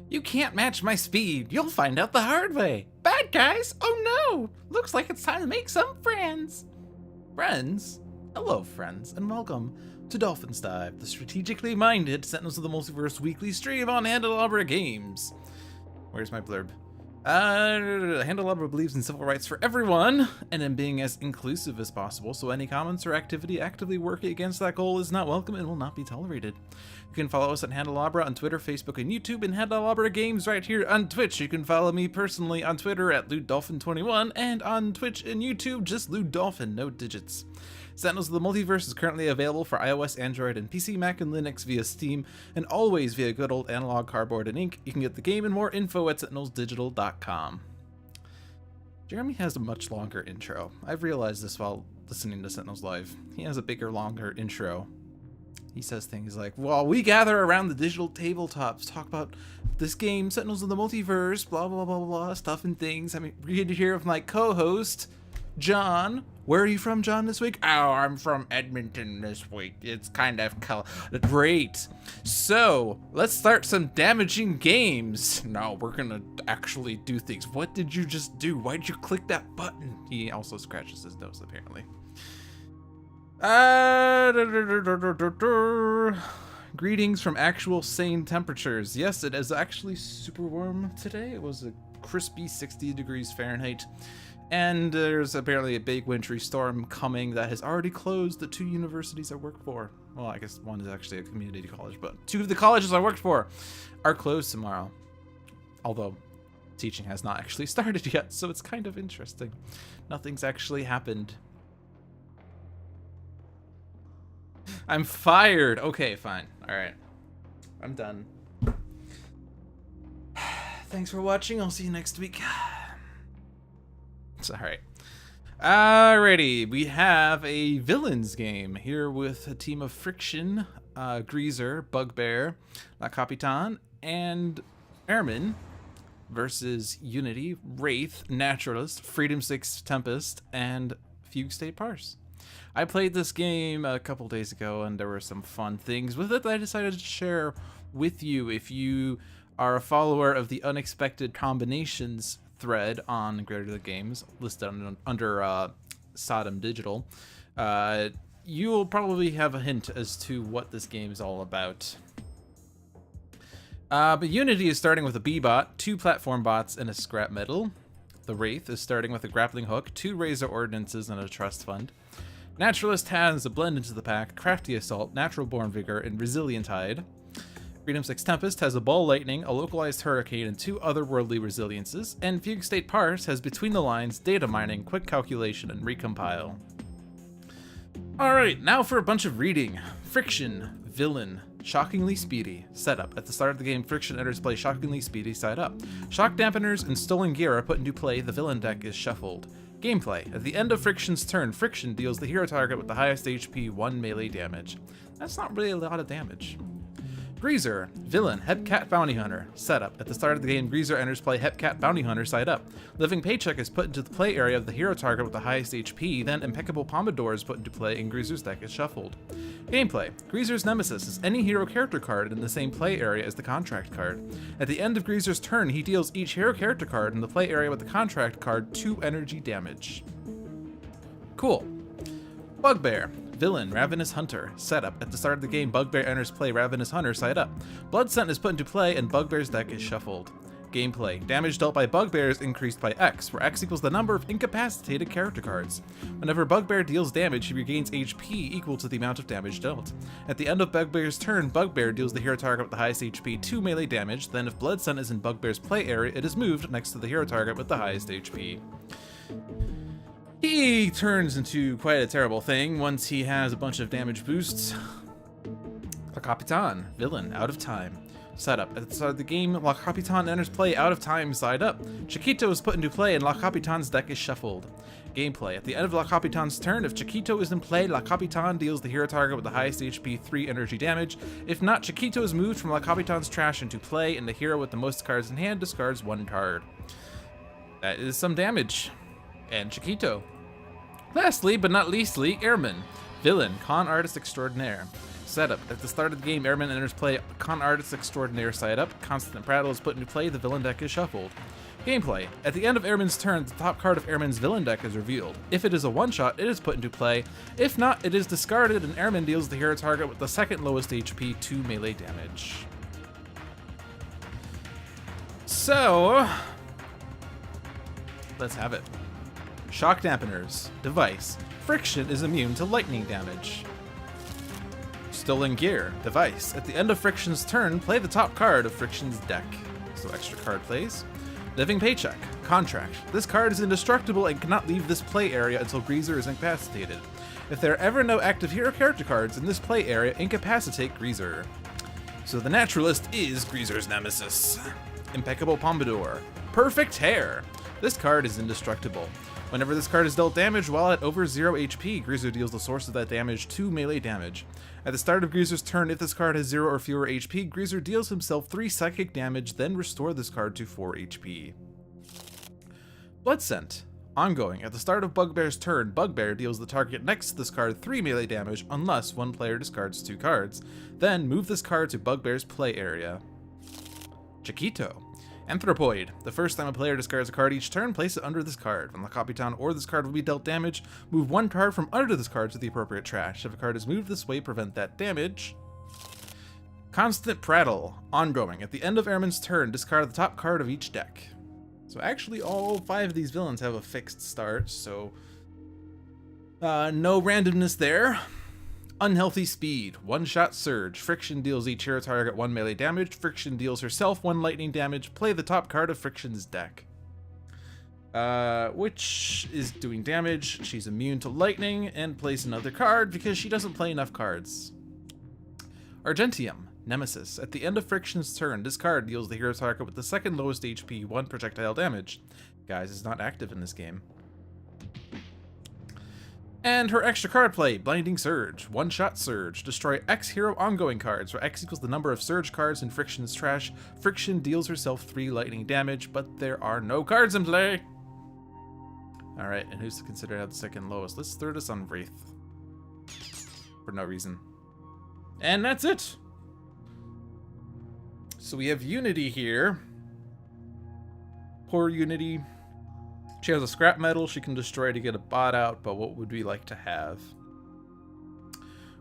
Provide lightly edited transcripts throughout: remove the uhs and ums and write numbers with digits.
You can't match my speed. You'll find out the hard way. Bad guys? Oh no! Looks like it's time to make some friends. Friends? Hello, friends, and welcome to Dolphin's Dive, the strategically minded Sentinels of the Multiverse weekly stream on Handelabra Games. Where's my blurb? Handelabra believes in civil rights for everyone and in being as inclusive as possible, so any comments or activity actively working against that goal is not welcome and will not be tolerated. You can follow us at Handelabra on Twitter, Facebook, and YouTube, and Handelabra Games right here on Twitch. You can follow me personally on Twitter at LewDolphin21 and on Twitch and YouTube, just LewDolphin, no digits. Sentinels of the Multiverse is currently available for iOS, Android, and PC, Mac, and Linux via Steam, and always via good old analog cardboard and ink. You can get the game and more info at sentinelsdigital.com. Jeremy has a much longer intro. I've realized this while listening to Sentinels Live. He has a bigger, longer intro. He says things like, well, we gather around the digital tabletops, talk about this game, Sentinels of the Multiverse, blah, blah, blah, blah, stuff and things. I'm here with my co-host, John. Where are you from, John, this week? Oh, I'm from Edmonton this week. It's kind of great. So, let's start some damaging games. No, we're gonna actually do things. What did you just do? Why'd you click that button? He also scratches his nose, apparently. Greetings from actual sane temperatures. Yes, it is actually super warm today. It was a crispy 60 degrees Fahrenheit. And there's apparently a big wintry storm coming that has already closed the 2 universities I work for. Well, I guess one is actually a community college, but 2 of the colleges I worked for are closed tomorrow. Although teaching has not actually started yet, so it's kind of interesting. Nothing's actually happened. I'm fired. Okay, fine. All right. I'm done. Thanks for watching. I'll see you next week. It's alright. Alrighty, we have a villains game here with a team of Friction, Greazer, Bugbear, Capitan, and Ermine versus Unity, Wraith, Naturalist, Freedom 6, Tempest, and Fugue Parse. I played this game a couple days ago and there were some fun things with it that I decided to share with you. If you are a follower of the Unexpected Combinations thread on Greazer Games, listed under Sodom Digital, you'll probably have a hint as to what this game is all about. But Unity is starting with a B-bot, 2 platform bots, and a scrap metal. The Wraith is starting with a grappling hook, 2 Greazer ordinances, and a trust fund. Naturalist has a blend into the pack, crafty assault, natural born vigor, and resilient hide. Freedom 6 Tempest has a ball lightning, a localized hurricane, and 2 otherworldly resiliences, and Fugue Parse has between the lines, data mining, quick calculation, and recompile. Alright, now for a bunch of reading. Friction, villain, shockingly speedy, setup. At the start of the game, Friction enters play shockingly speedy, side up. Shock dampeners and stolen gear are put into play, the villain deck is shuffled. Gameplay. At the end of Friction's turn, Friction deals the hero target with the highest HP 1 melee damage. That's not really a lot of damage. Greazer, villain, Hepcat Bounty Hunter. Setup. At the start of the game, Greazer enters play Hepcat Bounty Hunter side up. Living Paycheck is put into the play area of the hero target with the highest HP, then Impeccable Pompadour is put into play and Greazer's deck is shuffled. Gameplay. Greazer's Nemesis is any hero character card in the same play area as the contract card. At the end of Greazer's turn, he deals each hero character card in the play area with the contract card 2 energy damage. Cool. Bugbear. Villain, Ravenous Hunter. Setup. At the start of the game, Bugbear enters play Ravenous Hunter side up. Blood Scent is put into play and Bugbear's deck is shuffled. Gameplay. Damage dealt by Bugbear is increased by X, where X equals the number of incapacitated character cards. Whenever Bugbear deals damage, he regains HP equal to the amount of damage dealt. At the end of Bugbear's turn, Bugbear deals the hero target with the highest HP 2 melee damage, then if Blood Scent is in Bugbear's play area, it is moved next to the hero target with the highest HP. He turns into quite a terrible thing once he has a bunch of damage boosts. Capitan, villain, out of time. Setup. At the start of the game, Capitan enters play out of time side up. Chiquito is put into play and Capitan's deck is shuffled. Gameplay. At the end of Capitan's turn, if Chiquito is in play, Capitan deals the hero target with the highest HP 3 energy damage. If not, Chiquito is moved from Capitan's trash into play and the hero with the most cards in hand discards 1 card. That is some damage. And Chiquito. Lastly, but not leastly, Ermine. Villain, con artist extraordinaire. Setup. At the start of the game, Ermine enters play Con Artist Extraordinaire side up. Constant Prattle is put into play. The villain deck is shuffled. Gameplay. At the end of Ermine's turn, the top card of Ermine's villain deck is revealed. If it is a one-shot, it is put into play. If not, it is discarded, and Ermine deals the hero target with the second lowest HP 2 melee damage. So, let's have it. Shock Dampeners. Device. Friction is immune to lightning damage. Stolen Gear. Device. At the end of Friction's turn, play the top card of Friction's deck. So extra card plays. Living Paycheck. Contract. This card is indestructible and cannot leave this play area until Greazer is incapacitated. If there are ever no active hero character cards in this play area, incapacitate Greazer. So the Naturalist is Greazer's nemesis. Impeccable Pompadour. Perfect Hair. This card is indestructible. Whenever this card is dealt damage while at over 0 HP, Greazer deals the source of that damage 2 melee damage. At the start of Greazer's turn, if this card has 0 or fewer HP, Greazer deals himself 3 psychic damage, then restore this card to 4 HP. Blood Scent. Ongoing. At the start of Bugbear's turn, Bugbear deals the target next to this card 3 melee damage unless one player discards 2 cards. Then move this card to Bugbear's play area. Chiquito. Anthropoid. The first time a player discards a card each turn, place it under this card. When the Capitan or this card will be dealt damage, move one card from under this card to the appropriate trash. If a card is moved this way, prevent that damage. Constant Prattle. Ongoing. At the end of Ermine's turn, discard the top card of each deck. So actually all 5 of these villains have a fixed start, so no randomness there. Unhealthy Speed. One-shot Surge. Friction deals each hero target 1 melee damage. Friction deals herself 1 lightning damage. Play the top card of Friction's deck. Which is doing damage. She's immune to lightning, and plays another card because she doesn't play enough cards. Argentium. Nemesis. At the end of Friction's turn, this card deals the hero target with the second lowest HP 1 projectile damage. Guys, is not active in this game. And her extra card play, Blinding Surge. One-shot Surge. Destroy X hero ongoing cards, where X equals the number of Surge cards in Friction's trash. Friction deals herself 3 lightning damage, but there are no cards in play. Alright, and who's considered at the second lowest? Let's throw this on Wraith. For no reason. And that's it! So we have Unity here. Poor Unity. She has a scrap metal she can destroy to get a bot out, but what would we like to have?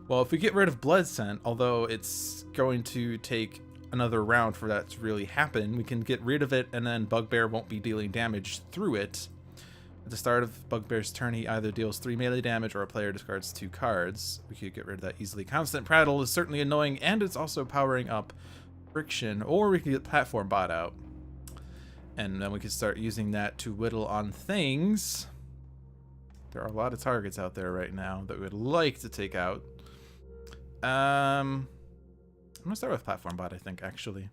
Well, if we get rid of Blood Scent, although it's going to take another round for that to really happen, we can get rid of it and then Bugbear won't be dealing damage through it. At the start of Bugbear's turn, he either deals 3 melee damage or a player discards 2 cards. We could get rid of that easily. Constant Prattle is certainly annoying, and it's also powering up Friction, or we could get Platform Bot out. And then we can start using that to whittle on things. There are a lot of targets out there right now that we would like to take out. I'm gonna start with Platform Bot, I think, actually.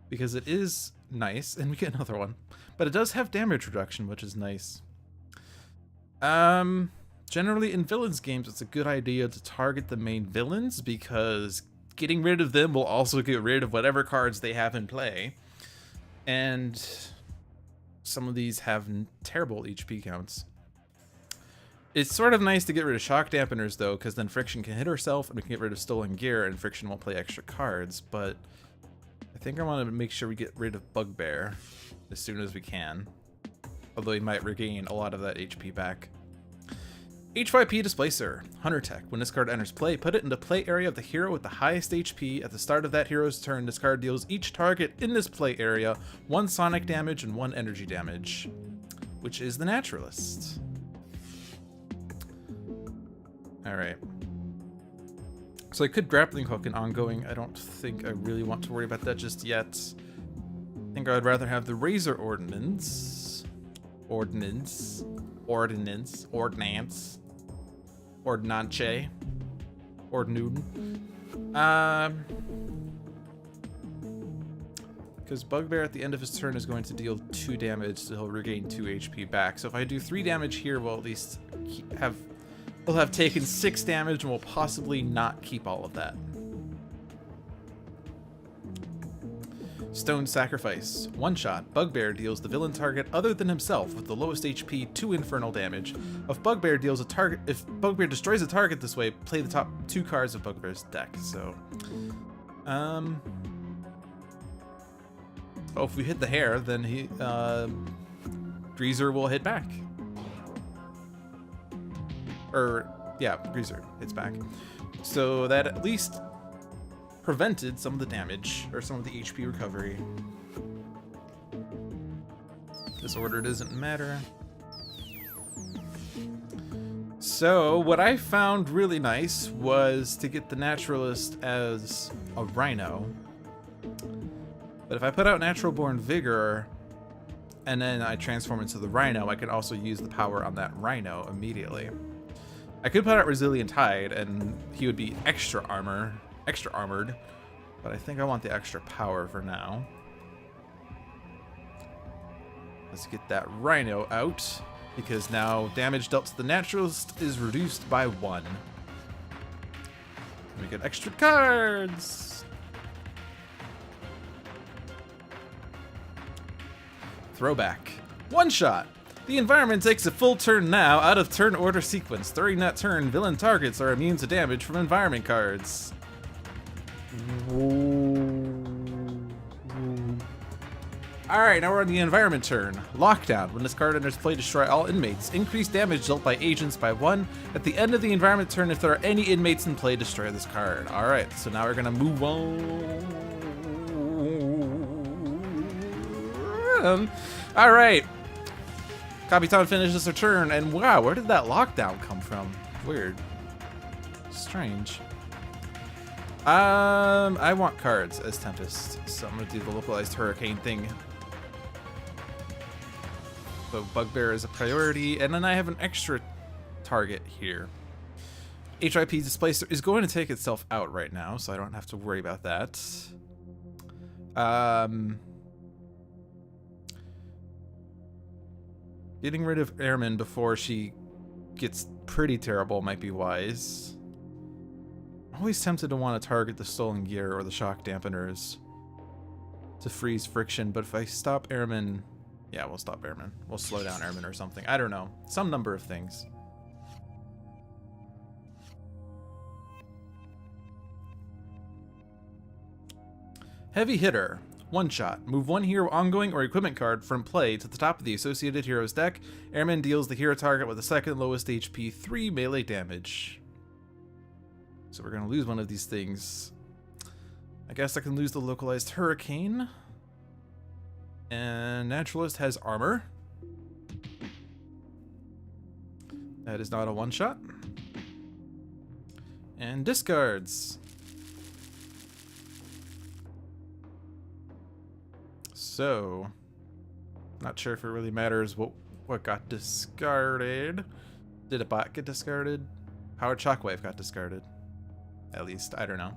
Because it is nice, and we get another one. But it does have damage reduction, which is nice. Generally in villains games, it's a good idea to target the main villains, because getting rid of them will also get rid of whatever cards they have in play. And some of these have terrible HP counts. It's sort of nice to get rid of Shock Dampeners, though, because then Friction can hit herself, and we can get rid of Stolen Gear, and Friction won't play extra cards. But I think I want to make sure we get rid of Bugbear as soon as we can. Although he might regain a lot of that HP back. H.Y.P. Displacer. Hunter Tech. When this card enters play, put it into play area of the hero with the highest HP. At the start of that hero's turn, this card deals each target in this play area 1 sonic damage and 1 energy damage, which is the Naturalist. Alright. So I could Grappling Hook and Ongoing. I don't think I really want to worry about that just yet. I think I'd rather have the Razor Ordnance. Ordnance. Ordnance. Because Bugbear at the end of his turn is going to deal 2 damage, so he'll regain 2 HP back. So if I do 3 damage here, we'll at least we'll have taken 6 damage, and we'll possibly not keep all of that. Stone Sacrifice. One shot. Bugbear deals the villain target other than himself with the lowest HP 2 infernal damage. If Bugbear destroys a target this way, play the top 2 cards of Bugbear's deck. So, oh, if we hit the hair, then Greazer will hit back. Or, yeah, Greazer hits back. So that at least prevented some of the damage, or some of the HP recovery. This order doesn't matter. So what I found really nice was to get the Naturalist as a Rhino. But if I put out Natural Born Vigor, and then I transform into the Rhino, I can also use the power on that Rhino immediately. I could put out Resilient Hide, and he would be extra armored, but I think I want the extra power for now. Let's get that Rhino out, because now damage dealt to the Naturalist is reduced by 1. We get extra cards! Throwback. One shot! The environment takes a full turn now out of turn order sequence. During that turn, villain targets are immune to damage from environment cards. Alright, now we're on the environment turn. Lockdown. When this card enters play, destroy all inmates. Increase damage dealt by agents by 1. At the end of the environment turn, if there are any inmates in play, destroy this card. Alright, so now we're gonna move on. Alright. Capitan finishes her turn, and wow, where did that lockdown come from? Weird. Strange. I want cards as Tempest, so I'm gonna do the localized hurricane thing. So Bugbear is a priority, and then I have an extra target here. HIP Displacer is going to take itself out right now, so I don't have to worry about that. Getting rid of Ermine before she gets pretty terrible might be wise. I'm always tempted to want to target the stolen gear or the shock dampeners to freeze friction, but if I stop Ermine... Yeah, we'll stop Ermine. We'll slow down Ermine or something. I don't know. Some number of things. Heavy Hitter. One shot. Move one hero ongoing or equipment card from play to the top of the associated hero's deck. Ermine deals the hero target with the second lowest HP 3 melee damage. So we're going to lose one of these things. I guess I can lose the localized hurricane. And Naturalist has armor. That is not a one shot. And discards. So, not sure if it really matters what got discarded. Did a bot get discarded? Powered Shockwave got discarded. At least, I don't know.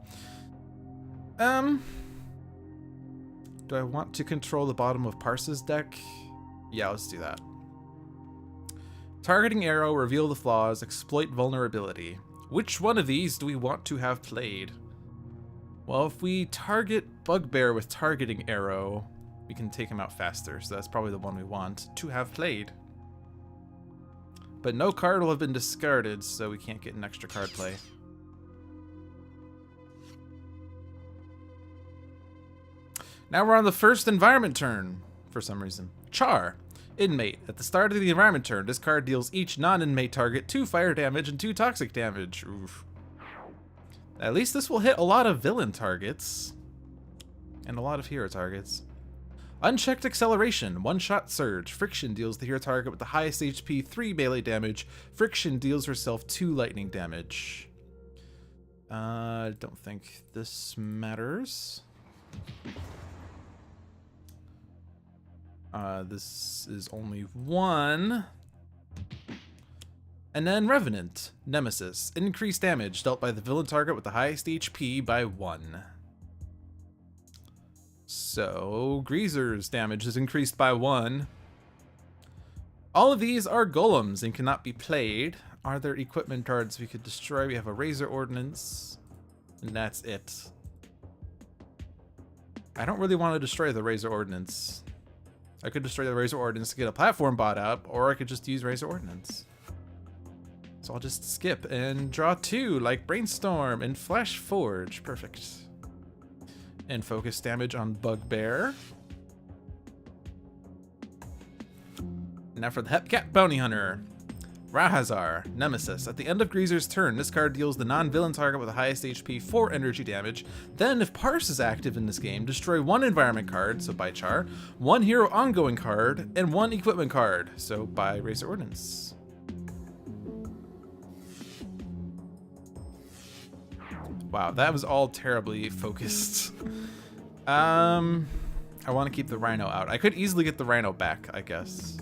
Do I want to control the bottom of Parse's deck? Yeah, let's do that. Targeting arrow, reveal the flaws, exploit vulnerability. Which one of these do we want to have played? Well, if we target Bugbear with targeting arrow, we can take him out faster, so that's probably the one we want to have played. But no card will have been discarded, so we can't get an extra card play. Now we're on the first environment turn, for some reason. Char. Inmate. At the start of the environment turn, this card deals each non-inmate target 2 fire damage and 2 toxic damage. Oof. At least this will hit a lot of villain targets. And a lot of hero targets. Unchecked Acceleration. One-shot Surge. Friction deals the hero target with the highest HP 3 melee damage. Friction deals herself 2 lightning damage. I don't think this matters. This is only 1. And then Revenant. Nemesis. Increased damage dealt by the villain target with the highest HP by 1. So, Greazer's damage is increased by 1. All of these are golems and cannot be played. Are there equipment cards we could destroy? We have a Razor Ordnance, and that's it. I don't really want to destroy the Razor Ordnance. I could destroy the Razor Ordnance to get a platform bot up, or I could just use Razor Ordnance. So I'll just skip and draw 2, like Brainstorm and Flash Forge. Perfect. And focus damage on Bugbear. Now for the Hepcat Bounty Hunter. Rahazar, Nemesis. At the end of Greazer's turn, this card deals the non-villain target with the highest HP 4 energy damage. Then, if Parse is active in this game, destroy 1 environment card, so by Char, 1 hero ongoing card, and 1 equipment card, so by Razor Ordnance. Wow, that was all terribly focused. I want to keep the Rhino out. I could easily get the Rhino back, I guess.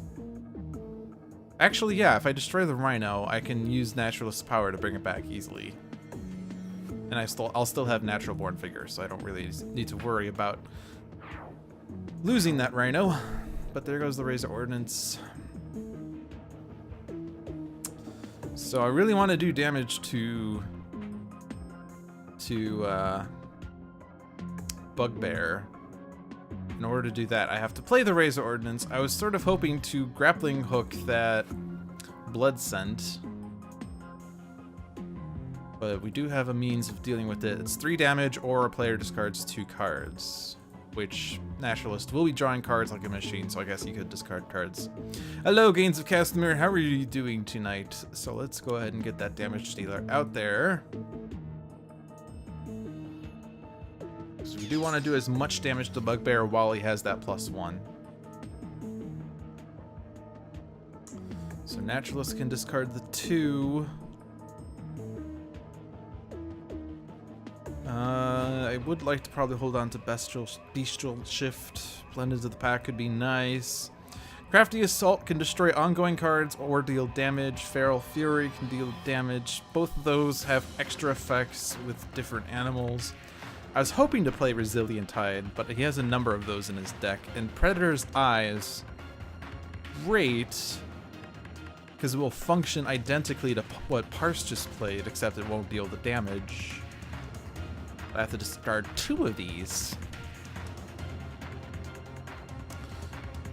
Actually, yeah, if I destroy the Rhino, I can use Naturalist's power to bring it back easily. And I'll still have Natural Born Figure, so I don't really need to worry about losing that Rhino. But there goes the Razor Ordnance. So I really want to do damage to Bugbear. In order to do that, I have to play the Razor Ordnance. I was sort of hoping to grappling hook that Blood Scent, but we do have a means of dealing with it. It's 3 damage, or a player discards 2 cards, which Naturalist will be drawing cards like a machine, so I guess he could discard cards. Hello, Gains of Castamere, how are you doing tonight? So let's go ahead and get that damage dealer out there. So we do want to do as much damage to Bugbear while he has that +1. So Naturalist can discard the 2. I would like to probably hold on to Bestial Shift. Blend into the pack could be nice. Crafty Assault can destroy ongoing cards or deal damage. Feral Fury can deal damage. Both of those have extra effects with different animals. I was hoping to play Resilient Tide, but he has a number of those in his deck. And Predator's Eye is great, because it will function identically to what Parse just played, except it won't deal the damage. I have to discard 2 of these.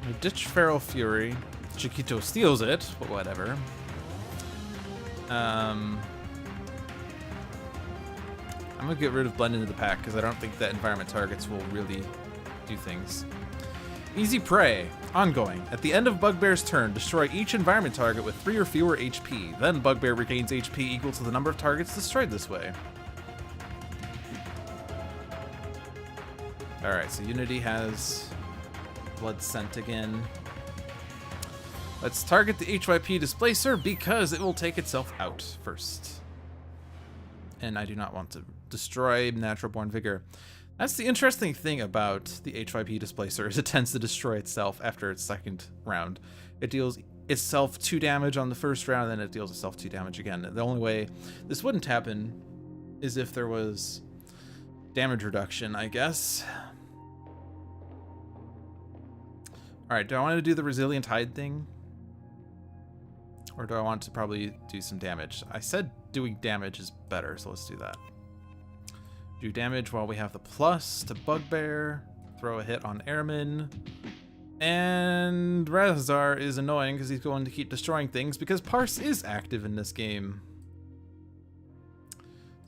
I ditch Feral Fury. Chiquito steals it, but whatever. I'm gonna get rid of Blend into the pack because I don't think that environment targets will really do things. Easy Prey. Ongoing. At the end of Bugbear's turn, destroy each environment target with 3 or fewer HP. Then Bugbear regains HP equal to the number of targets destroyed this way. Alright, so Unity has Blood Scent again. Let's target the HYP Displacer because it will take itself out first. And I do not want to destroy Natural Born Vigor. That's the interesting thing about the HYP Displacer, is it tends to destroy itself after its second round. It deals itself 2 damage on the first round, and then it deals itself 2 damage again. The only way this wouldn't happen is if there was damage reduction, I guess. Alright, do I want to do the Resilient Hide thing? Or do I want to probably do some damage? I said doing damage is better, so let's do that. Do damage while we have the plus to Bugbear. Throw a hit on Ermine. And Rahazar is annoying because he's going to keep destroying things because Parse is active in this game.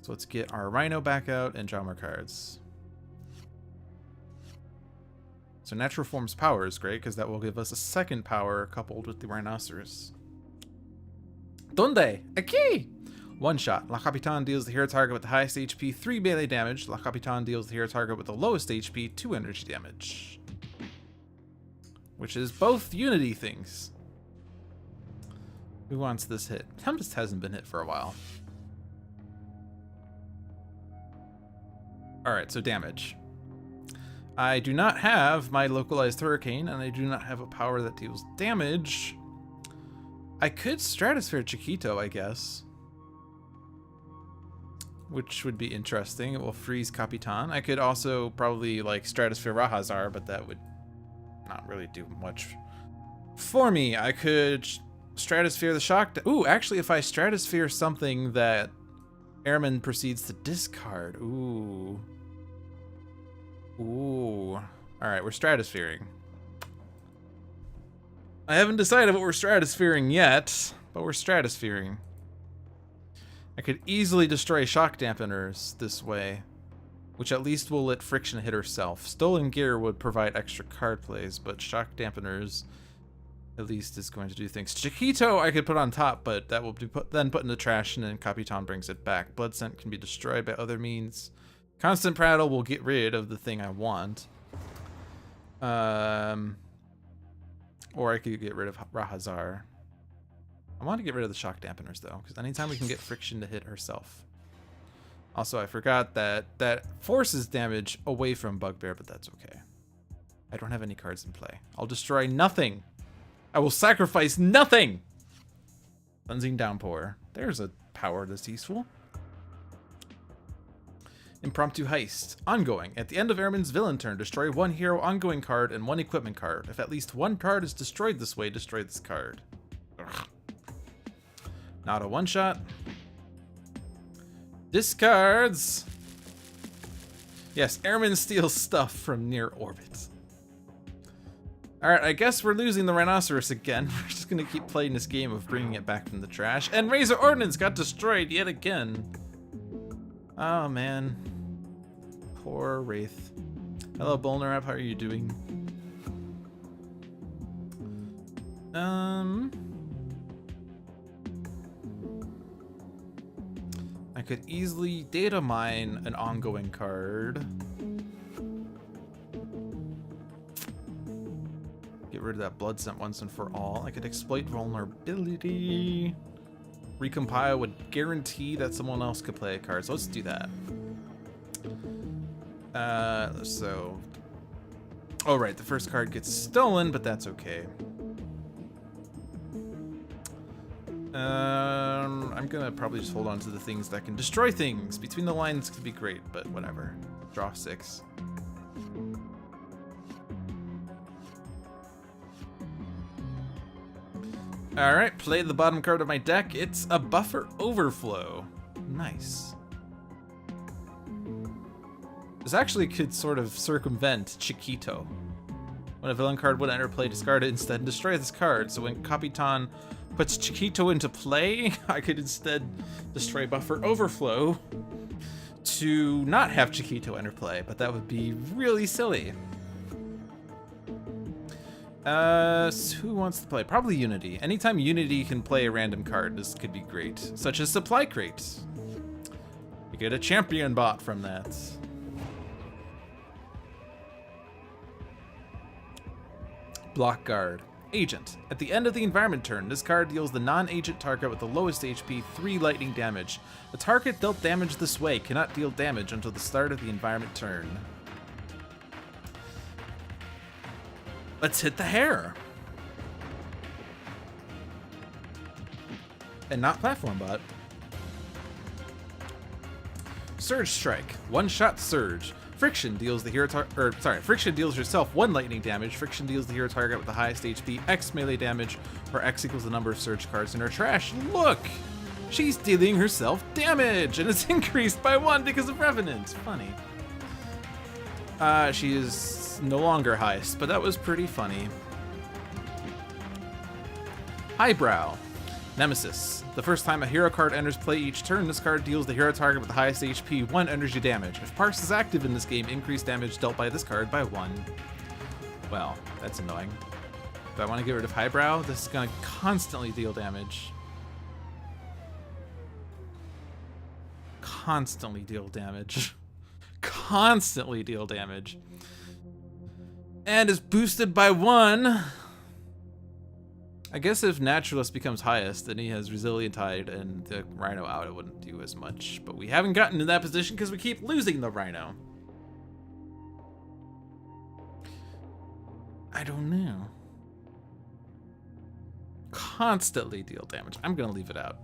So let's get our Rhino back out and draw more cards. So Natural Form's power is great because that will give us a second power coupled with the Rhinoceros. Donde? Aquí! One shot. La Capitan deals the hero target with the highest HP 3 melee damage. La Capitan deals the hero target with the lowest HP 2 energy damage. Which is both Unity things. Who wants this hit? Tempest hasn't been hit for a while. Alright, so damage. I do not have my localized hurricane, and I do not have a power that deals damage. I could Stratosphere Chiquito, I guess. Which would be interesting. It will freeze Capitan. I could also probably like Stratosphere Rahazar, but that would not really do much for me. I could Stratosphere the Shock. Ooh, actually, if I Stratosphere something that Ermine proceeds to discard. Ooh. Ooh. Alright, we're stratusphering. I haven't decided what we're stratusphering yet, but we're stratusphering. I could easily destroy shock dampeners this way, which at least will let Friction hit herself. Stolen gear would provide extra card plays, but shock dampeners at least is going to do things. Chiquito I could put on top, but that will be then put in the trash, and then Capitan brings it back. Blood Scent can be destroyed by other means. Constant Prattle will get rid of the thing I want. Or I could get rid of Rahazar. I want to get rid of the shock dampeners though, because anytime we can get Friction to hit herself. Also, I forgot that forces damage away from Bugbear, but that's okay. I don't have any cards in play. I'll destroy nothing. I will sacrifice nothing. Cleansing Downpour. There's a power that's useful. Impromptu Heist. Ongoing. At the end of Ermine's villain turn, destroy one hero ongoing card and one equipment card. If at least one card is destroyed this way, destroy this card. Ugh. Not a one-shot. Discards. Yes, Ermine steals stuff from near orbit. Alright, I guess we're losing the Rhinoceros again. We're just gonna keep playing this game of bringing it back from the trash. And Razor Ordnance got destroyed yet again. Oh, man. Poor Wraith. Hello, Bolnarab, how are you doing? I could easily data mine an ongoing card. Get rid of that Blood Scent once and for all. I could exploit vulnerability. Recompile would guarantee that someone else could play a card, so let's do that. Oh right, the first card gets stolen, but that's okay. I'm gonna probably just hold on to the things that can destroy things. Between the lines could be great, but whatever. Draw 6. Alright, play the bottom card of my deck. It's a Buffer Overflow. Nice. This actually could sort of circumvent Chiquito. When a villain card would enter play, discard it instead and destroy this card. So when Capitan puts Chiquito into play, I could instead destroy Buffer Overflow to not have Chiquito enter play, but that would be really silly. So who wants to play? Probably Unity. Anytime Unity can play a random card, this could be great. Such as Supply Crate. You get a champion bot from that. Block Guard. Agent. At the end of the environment turn, this card deals the non-agent target with the lowest HP 3 lightning damage. The target dealt damage this way cannot deal damage until the start of the environment turn. Let's hit the hair. And not platform bot. Surge Strike. One-shot Surge. Friction deals the hero Friction deals yourself 1 lightning damage. Friction deals the hero target with the highest HP, X melee damage, where X equals the number of surge cards in her trash. Look! She's dealing herself damage, and it's increased by 1 because of Revenant. Funny. She is no longer highest, but that was pretty funny. Highbrow. Nemesis. The first time a hero card enters play each turn, this card deals the hero target with the highest HP 1 energy damage. If Parse is active in this game, increase damage dealt by this card by 1. Well, that's annoying. Do I want to get rid of Highbrow? This is going to constantly deal damage. Constantly deal damage. Constantly deal damage. And is boosted by 1. I guess if Naturalist becomes highest, then he has Resilient Tide, and the Rhino out, it wouldn't do as much. But we haven't gotten to that position because we keep losing the Rhino. I don't know. Constantly deal damage. I'm gonna leave it out.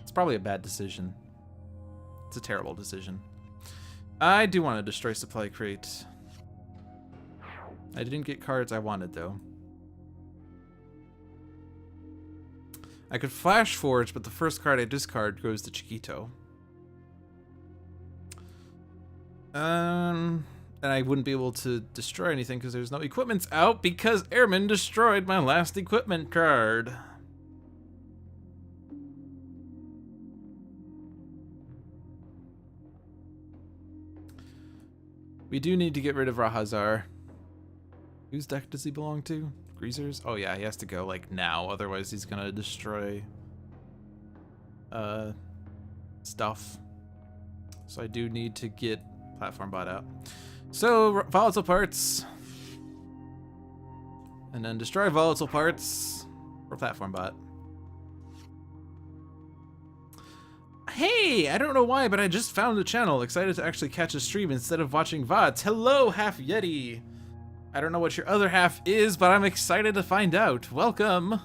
It's probably a bad decision. It's a terrible decision. I do want to destroy Supply Crate. I didn't get cards I wanted, though. I could Flash Forge, but the first card I discard goes to Chiquito. And And I wouldn't be able to destroy anything because there's no equipments out because Ermine destroyed my last equipment card. We do need to get rid of Rahazar. Whose deck does he belong to? Greazer's? Oh yeah, he has to go like now, otherwise he's gonna destroy stuff. So I do need to get Platform Bot out. So volatile parts. And then destroy volatile parts for Platform Bot. Hey, I don't know why, but I just found the channel. Excited to actually catch a stream instead of watching VODs. Hello, Half Yeti. I don't know what your other half is, but I'm excited to find out. Welcome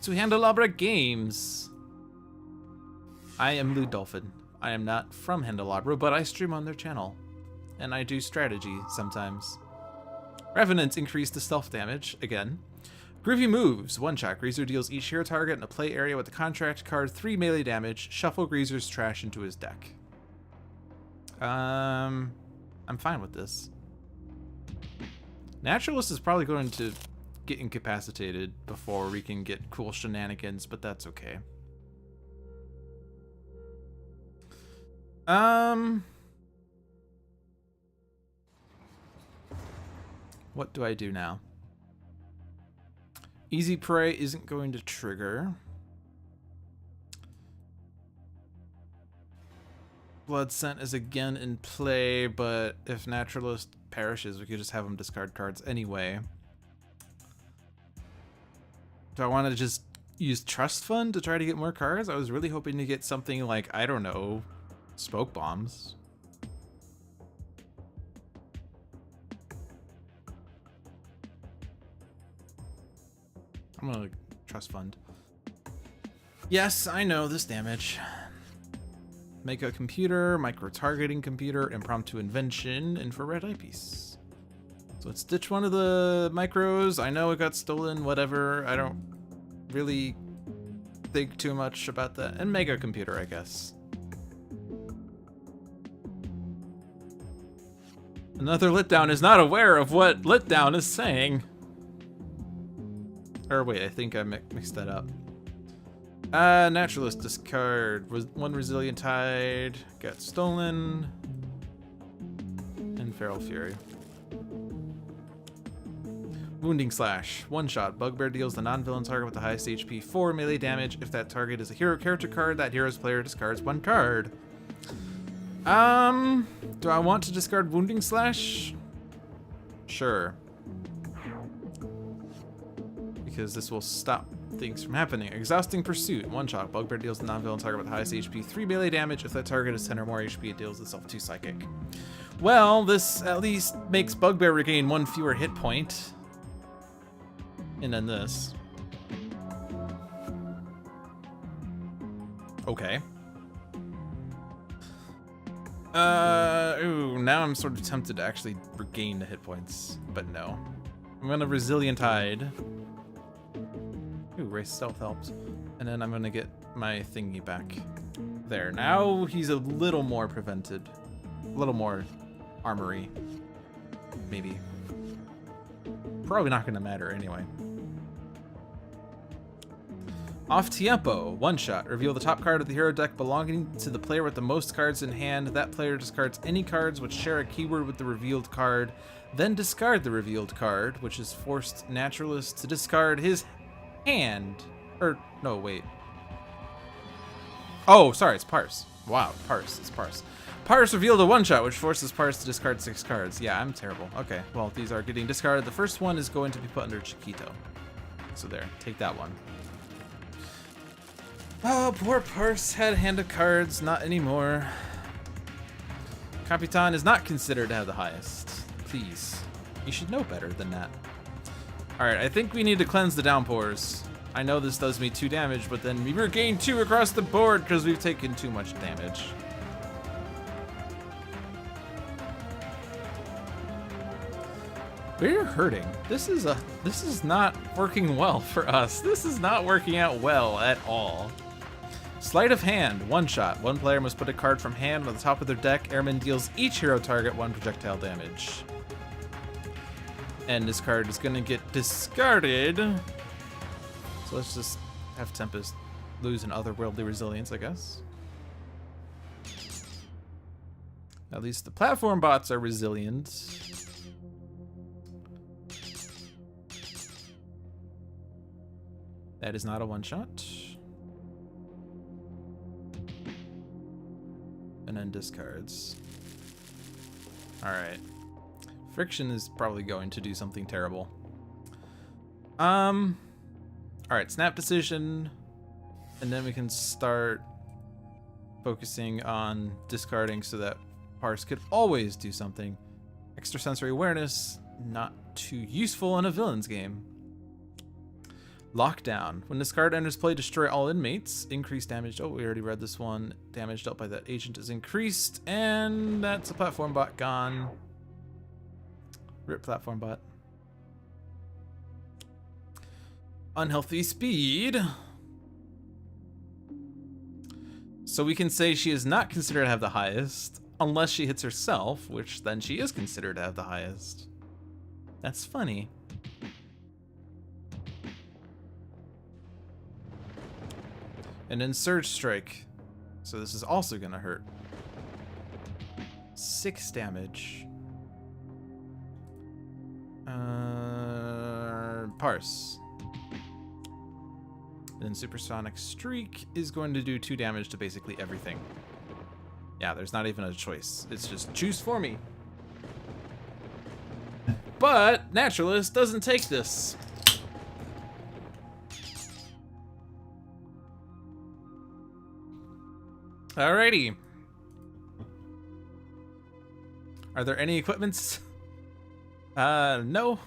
to Handelabra Games. I am Dolphin. I am not from Handelabra, but I stream on their channel. And I do strategy sometimes. Revenant increased the stealth damage, again. Groovy moves. One shot. Greazer deals each hero target in a play area with the contract card 3 melee damage. Shuffle Greazer's trash into his deck. I'm fine with this. Naturalist is probably going to get incapacitated before we can get cool shenanigans, but that's okay. What do I do now? Easy Prey isn't going to trigger. Blood Scent is again in play, but if Naturalist perishes, we could just have him discard cards anyway. Do I want to just use Trust Fund to try to get more cards? I was really hoping to get something like, I don't know, Smoke Bombs. I'm gonna Trust Fund. Yes, I know this damage. Make a computer, micro-targeting computer, impromptu invention, infrared eyepiece. So let's ditch one of the micros. I know it got stolen, whatever. I don't really think too much about that. And mega computer, I guess. Another Letdown is not aware of what Letdown is saying. Or wait, I think I mixed that up. Naturalist discard. One Resilient Tide got stolen. And Feral Fury. Wounding Slash. One shot. Bugbear deals the non-villain target with the highest HP 4 melee damage. If that target is a hero character card, that hero's player discards 1 card. Do I want to discard Wounding Slash? Sure. Because this will stop things from happening. Exhausting Pursuit. One shot. Bugbear deals the non-villain target with the highest HP 3 melee damage. If that target is 10 or more HP, it deals itself 2 psychic. Well, this at least makes Bugbear regain 1 fewer hit point. And then this. Okay. Ooh, now I'm sort of tempted to actually regain the hit points, but no. I'm gonna Resilient Tide. Ooh, Wraith Stealth helps. And then I'm gonna get my thingy back. There, now he's a little more prevented. A little more armory. Maybe. Probably not gonna matter anyway. Off Tiempo, one shot. Reveal the top card of the hero deck belonging to the player with the most cards in hand. That player discards any cards which share a keyword with the revealed card. Then discard the revealed card, which has forced Naturalist to discard his hand. Or, no, wait. Oh, sorry, it's Parse. Wow, Parse, it's Parse. Parse revealed a one-shot, which forces Parse to discard 6 cards. Yeah, I'm terrible. Okay, well, these are getting discarded. The first one is going to be put under Chiquito. So there, take that one. Oh, poor Parse had a hand of cards. Not anymore. Capitan is not considered to have the highest. Please. You should know better than that. Alright, I think we need to cleanse the downpours. I know this does me 2 damage, but then we regain 2 across the board because we've taken too much damage. We're hurting. This is not working well for us. This is not working out well at all. Sleight of Hand, one shot. One player must put a card from hand on the top of their deck. Ermine deals each hero target 1 projectile damage. And this card is going to get discarded. So let's just have Tempest lose an otherworldly resilience, I guess. At least the platform bots are resilient. That is not a one-shot. And then discards. Alright. Friction is probably going to do something terrible. Alright, snap decision. And then we can start focusing on discarding so that Parse could always do something. Extrasensory awareness, not too useful in a villain's game. Lockdown. When this card enters play, destroy all inmates. Increased damage. Oh, we already read this one. Damage dealt by that agent is increased. And that's a platform bot gone. Rip platform bot. Unhealthy speed. So we can say she is not considered to have the highest. Unless she hits herself, which then she is considered to have the highest. That's funny. And then Surge Strike. So this is also gonna hurt. 6 damage. Parse. And then Supersonic Streak is going to do 2 damage to basically everything. Yeah, there's not even a choice. It's just choose for me. But Naturalist doesn't take this. Alrighty. Are there any equipments? No.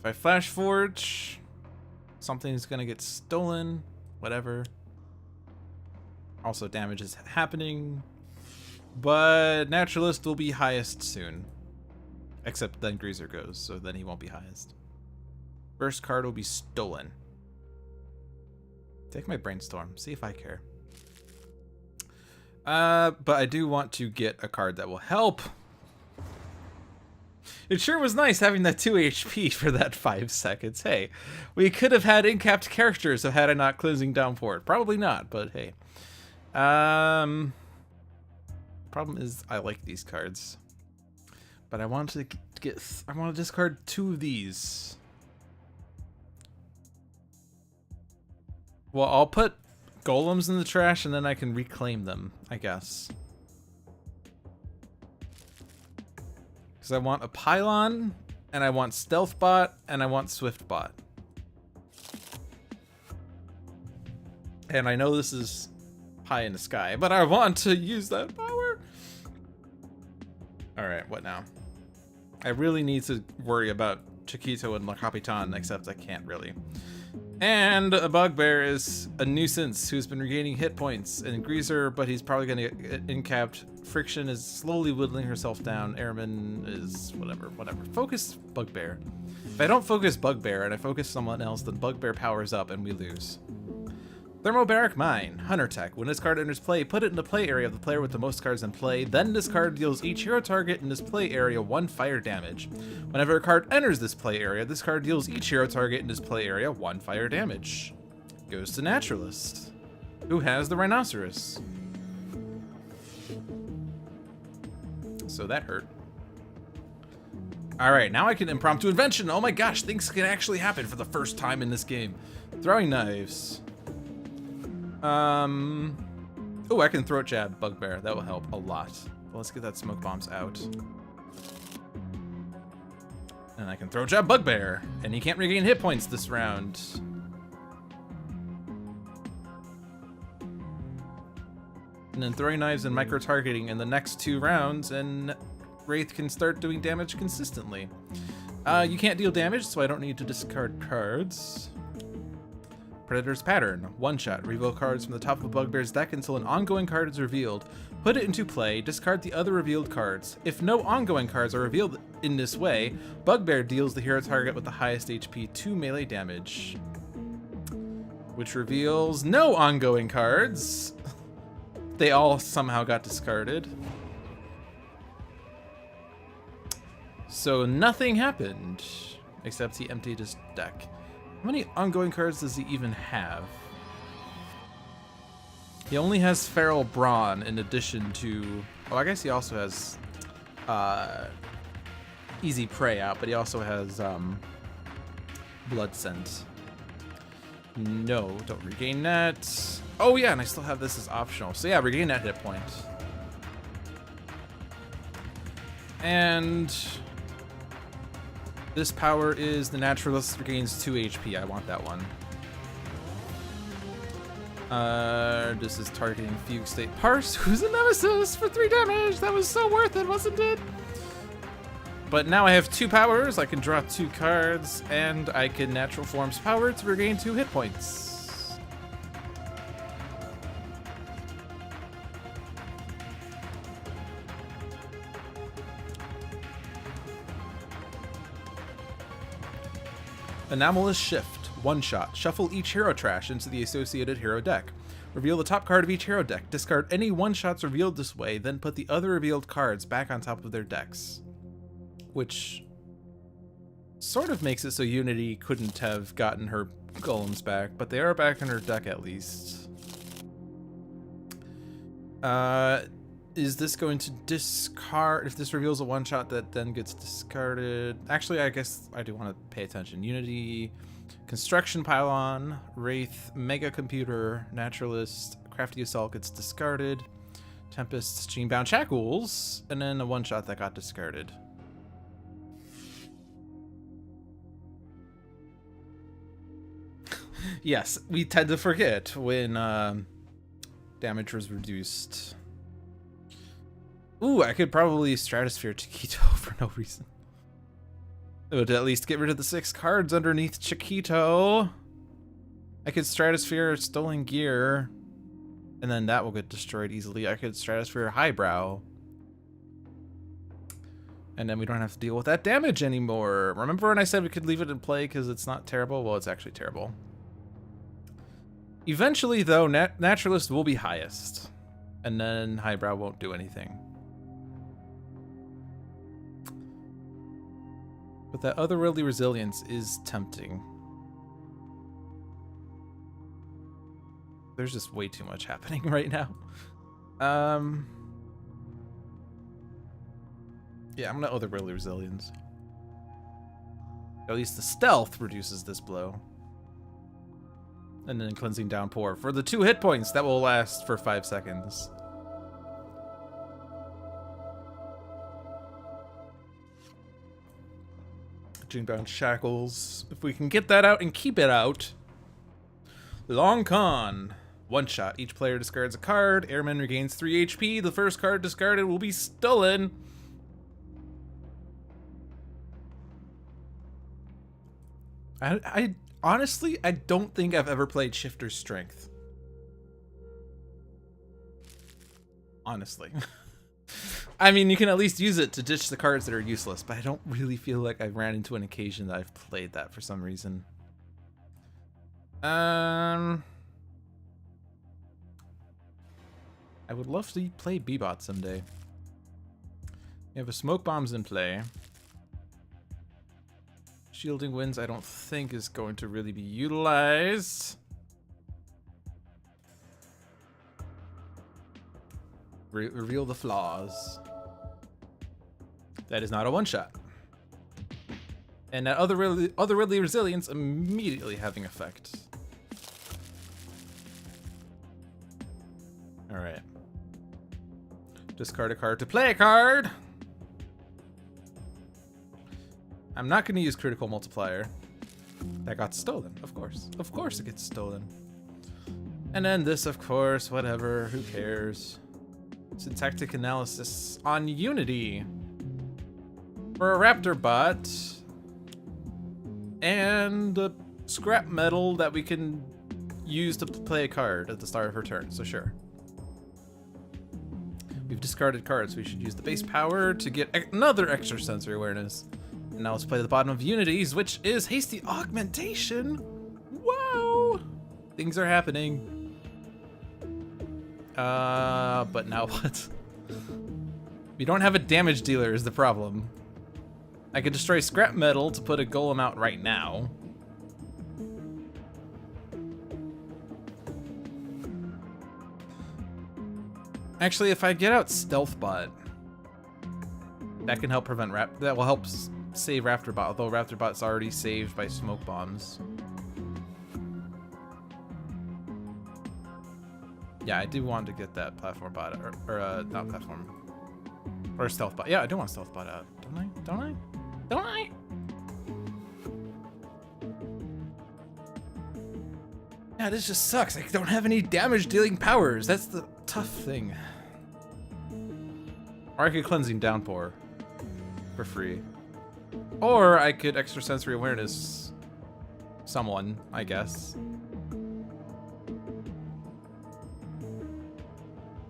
If I Flash Forge, something's gonna get stolen. Whatever. Also, damage is happening. But Naturalist will be highest soon. Except then Greazer goes, so then he won't be highest. First card will be stolen. Take my Brainstorm, see if I care. But I do want to get a card that will help. It sure was nice having that 2 HP for that 5 seconds. Hey, we could have had incapped characters had I not Cleansing Downpour. Probably not, but hey. Problem is I like these cards. But I want to I want to discard 2 of these. Well, I'll put golems in the trash and then I can reclaim them, I guess. Because I want a pylon, and I want stealth bot, and I want swift bot. And I know this is high in the sky, but I want to use that power. Alright, what now? I really need to worry about Chiquito and La Capitan, except I can't really. And a Bugbear is a nuisance who's been regaining hit points. And Greazer, but he's probably going to get incapped. Friction is slowly whittling herself down. Ermine is whatever. Focus Bugbear. If I don't focus Bugbear and I focus someone else, then Bugbear powers up and we lose. Thermobaric Mine, Hunter Tech. When this card enters play, put it in the play area of the player with the most cards in play. Then this card deals each hero target in this play area 1 fire damage. Whenever a card enters this play area, this card deals each hero target in this play area 1 fire damage. Goes to Naturalist, who has the Rhinoceros. So that hurt. Alright, now I can impromptu invention. Oh my gosh, things can actually happen for the first time in this game. Throwing knives. Oh, I can throat jab Bugbear. That will help a lot. Well, let's get that smoke bombs out. And I can throat jab Bugbear. And he can't regain hit points this round. And then throwing knives and micro-targeting in the next 2 rounds, and Wraith can start doing damage consistently. You can't deal damage, so I don't need to discard cards. Predator's Pattern, 1-shot. Reveal cards from the top of a Bugbear's deck until an ongoing card is revealed. Put it into play, discard the other revealed cards. If no ongoing cards are revealed in this way, Bugbear deals the hero target with the highest HP 2 melee damage. which reveals no ongoing cards. They all somehow got discarded. So nothing happened, except he emptied his deck. How many ongoing cards does he even have? He only has Feral Brawn in addition to... Oh, I guess he also has Easy Prey out, but he also has Blood Scent. No, don't regain that. Oh yeah, and I still have this as optional. So yeah, regain that hit point. And this power is the Naturalist regains 2 HP. I want that one. This is targeting Fugue State Parse, who's a nemesis for 3 damage. That was so worth it, wasn't it? But now I have 2 powers. I can draw 2 cards, and I can Natural Form's power to regain 2 hit points. Anomalous Shift, 1-shot. Shuffle each hero trash into the associated hero deck. Reveal the top card of each hero deck. Discard any 1-shots revealed this way, then put the other revealed cards back on top of their decks. Which sort of makes it so Unity couldn't have gotten her golems back, but they are back in her deck at least. Is this going to discard? If this reveals a 1-shot that then gets discarded... Actually, I guess I do want to pay attention. Unity, Construction Pylon, Wraith, Mega Computer, Naturalist, Crafty Assault gets discarded, Tempest, Chainbound Shackles, and then a 1-shot that got discarded. Yes, we tend to forget when damage was reduced. Ooh, I could probably Stratosphere Chiquito for no reason. It would at least get rid of the 6 cards underneath Chiquito. I could Stratosphere Stolen Gear, and then that will get destroyed easily. I could Stratosphere Highbrow, and then we don't have to deal with that damage anymore. Remember when I said we could leave it in play because it's not terrible? Well, it's actually terrible. Eventually, though, Naturalist will be highest, and then Highbrow won't do anything. But that otherworldly resilience is tempting. There's just way too much happening right now. Yeah, I'm gonna otherworldly resilience. At least the stealth reduces this blow. And then Cleansing Downpour for the 2 hit points that will last for 5 seconds. Chainbound Shackles. If we can get that out and keep it out. Long Con. 1-shot. Each player discards a card. Ermine regains 3 HP. The first card discarded will be stolen. I honestly, I don't think I've ever played Shifter's Strength. Honestly. I mean, you can at least use it to ditch the cards that are useless, but I don't really feel like I ran into an occasion that I've played that for some reason. I would love to play B-Bot someday. We have a Smoke Bombs in play. Shielding Winds I don't think is going to really be utilized. Reveal the flaws. That is not a 1-shot. And that otherworldly resilience immediately having effect. Alright. Discard a card to play a card! I'm not going to use Critical Multiplier. That got stolen, of course. Of course it gets stolen. And then this, of course, whatever, who cares. Syntactic Analysis on Unity. For a Raptor bot. And a Scrap Metal that we can use to play a card at the start of her turn, so sure. We've discarded cards, we should use the base power to get another extra sensory awareness. And now let's play the bottom of Unity's, which is Hasty Augmentation. Wow! Things are happening. But now what? We don't have a damage dealer is the problem. I could destroy scrap metal to put a golem out right now. Actually, if I get out Stealthbot, that can help prevent that will help save Raptorbot, although Raptorbot's already saved by smoke bombs. Yeah, I do want to get that platform bot, or not platform, or stealth bot. Yeah, I do want stealth bot out, don't I? Don't I? Don't I? Yeah, this just sucks. I don't have any damage dealing powers. That's the tough thing. Or I could Cleansing Downpour for free. Or I could Extrasensory Awareness someone, I guess.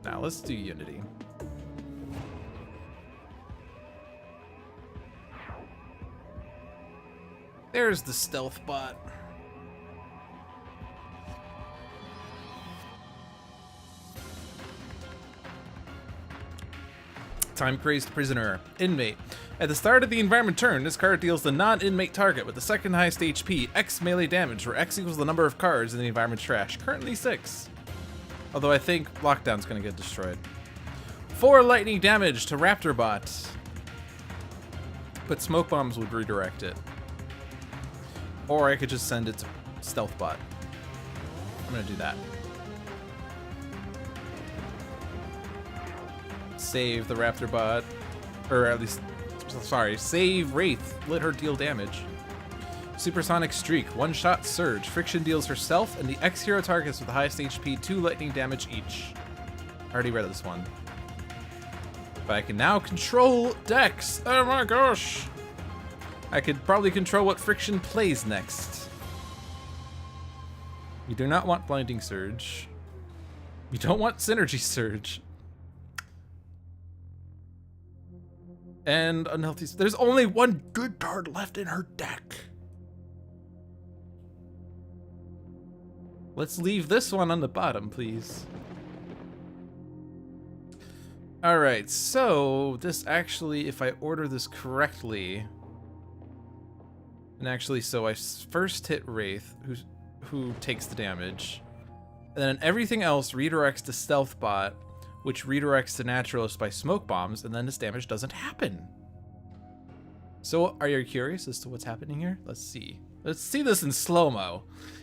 Now let's do Unity. There's the stealth bot. Time-Crazed Prisoner. Inmate. At the start of the environment turn, this card deals the non-inmate target with the second highest HP, X melee damage, where X equals the number of cards in the environment's trash. Currently 6. Although I think Lockdown's gonna get destroyed. 4 lightning damage to Raptorbot. But smoke bombs would redirect it. Or I could just send it to Stealthbot. I'm gonna do that. Save the Raptorbot, or at least, sorry, save Wraith. Let her deal damage. Supersonic Streak, one-shot surge. Friction deals herself and the X-hero targets with the highest HP 2 lightning damage each. I already read this one. But I can now control Dex. Oh my gosh. I could probably control what Friction plays next. We do not want Blinding Surge. We don't want Synergy Surge. And Unhealthy. There's only one good card left in her deck. Let's leave this one on the bottom, please. Alright, so this actually, if I order this correctly, and actually, so I first hit Wraith, who takes the damage, and then everything else redirects to Stealthbot, which redirects to Naturalist by smoke bombs, and then this damage doesn't happen. So, are you curious as to what's happening here? Let's see. Let's see this in slow-mo.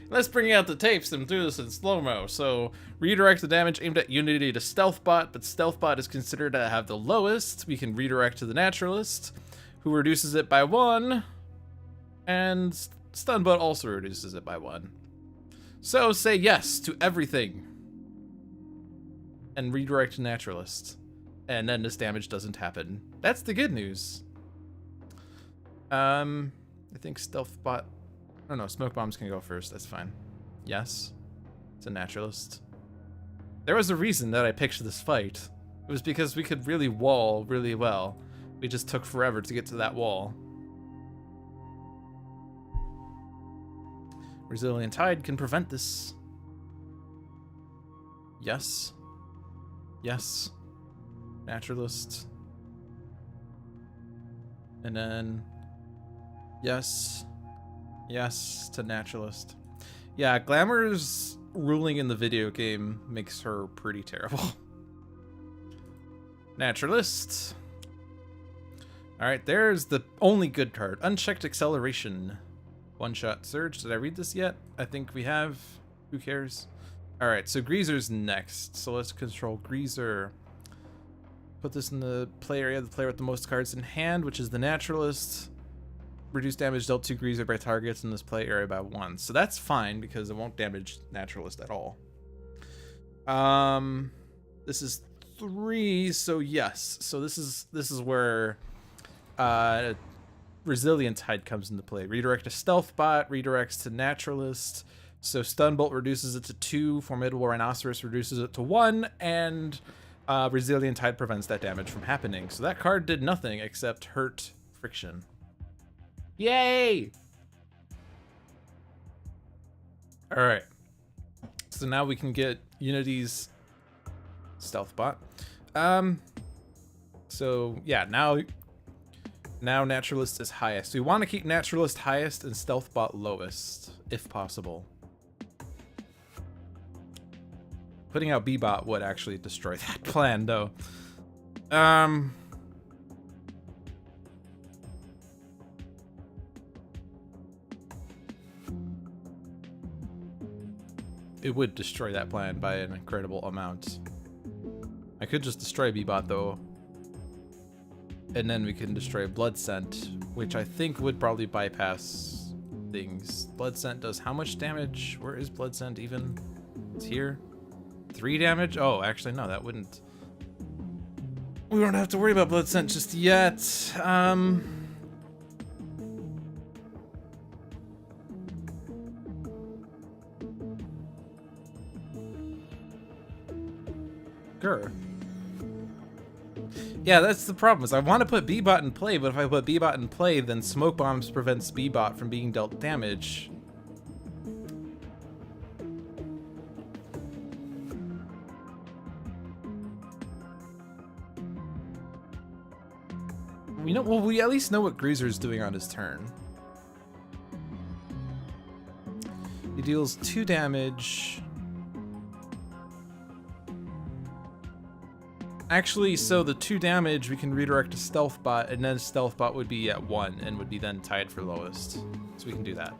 Let's bring out the tapes and do this in slow-mo. So, redirect the damage aimed at Unity to Stealthbot, but Stealthbot is considered to have the lowest. We can redirect to the Naturalist, who reduces it by 1, and Stunbot also reduces it by 1. So, say yes to everything. And redirect to Naturalist. And then this damage doesn't happen. That's the good news. I think Stealthbot... Oh no, Smoke Bombs can go first. That's fine. Yes. It's a Naturalist. There was a reason that I picked this fight. It was because we could really wall really well. We just took forever to get to that wall. Resilient Tide can prevent this. Yes. Yes. Naturalist. And then... Yes. Yes to Naturalist. Yeah, Glamour's ruling in the video game makes her pretty terrible. Naturalist. Alright, there's the only good card. Unchecked Acceleration. One-shot surge. Did I read this yet? I think we have. Who cares? Alright, so Greazer's next. So let's control Greazer. Put this in the play area. The player with the most cards in hand, which is the Naturalist. Reduce damage dealt to Greazer by targets in this play area by 1. So that's fine because it won't damage Naturalist at all. This is 3, so yes. So this is where Resilient Tide comes into play. Redirect to Stealthbot, redirects to Naturalist. So Stunbolt reduces it to 2, Formidable Rhinoceros reduces it to 1, and Resilient Tide prevents that damage from happening. So that card did nothing except hurt Friction. Yay! Alright. So now we can get Unity's stealth bot. So yeah, now Naturalist is highest. We want to keep Naturalist highest and stealth bot lowest, if possible. Putting out B-bot would actually destroy that plan, though. It would destroy that plan by an incredible amount. I could just destroy B-bot, though. And then we can destroy Blood Scent, which I think would probably bypass things. Blood Scent does how much damage? Where is Blood Scent even? It's here. 3 damage? Oh, actually, no, that wouldn't. We don't have to worry about Blood Scent just yet. Grr. Yeah, that's the problem, is I want to put B-bot in play, but if I put B-bot in play, then Smoke Bombs prevents B-bot from being dealt damage. Well, we at least know what Greazer's doing on his turn. He deals 2 damage. Actually, so the 2 damage we can redirect to Stealth Bot, and then Stealth Bot would be at 1 and would be then tied for lowest. So we can do that.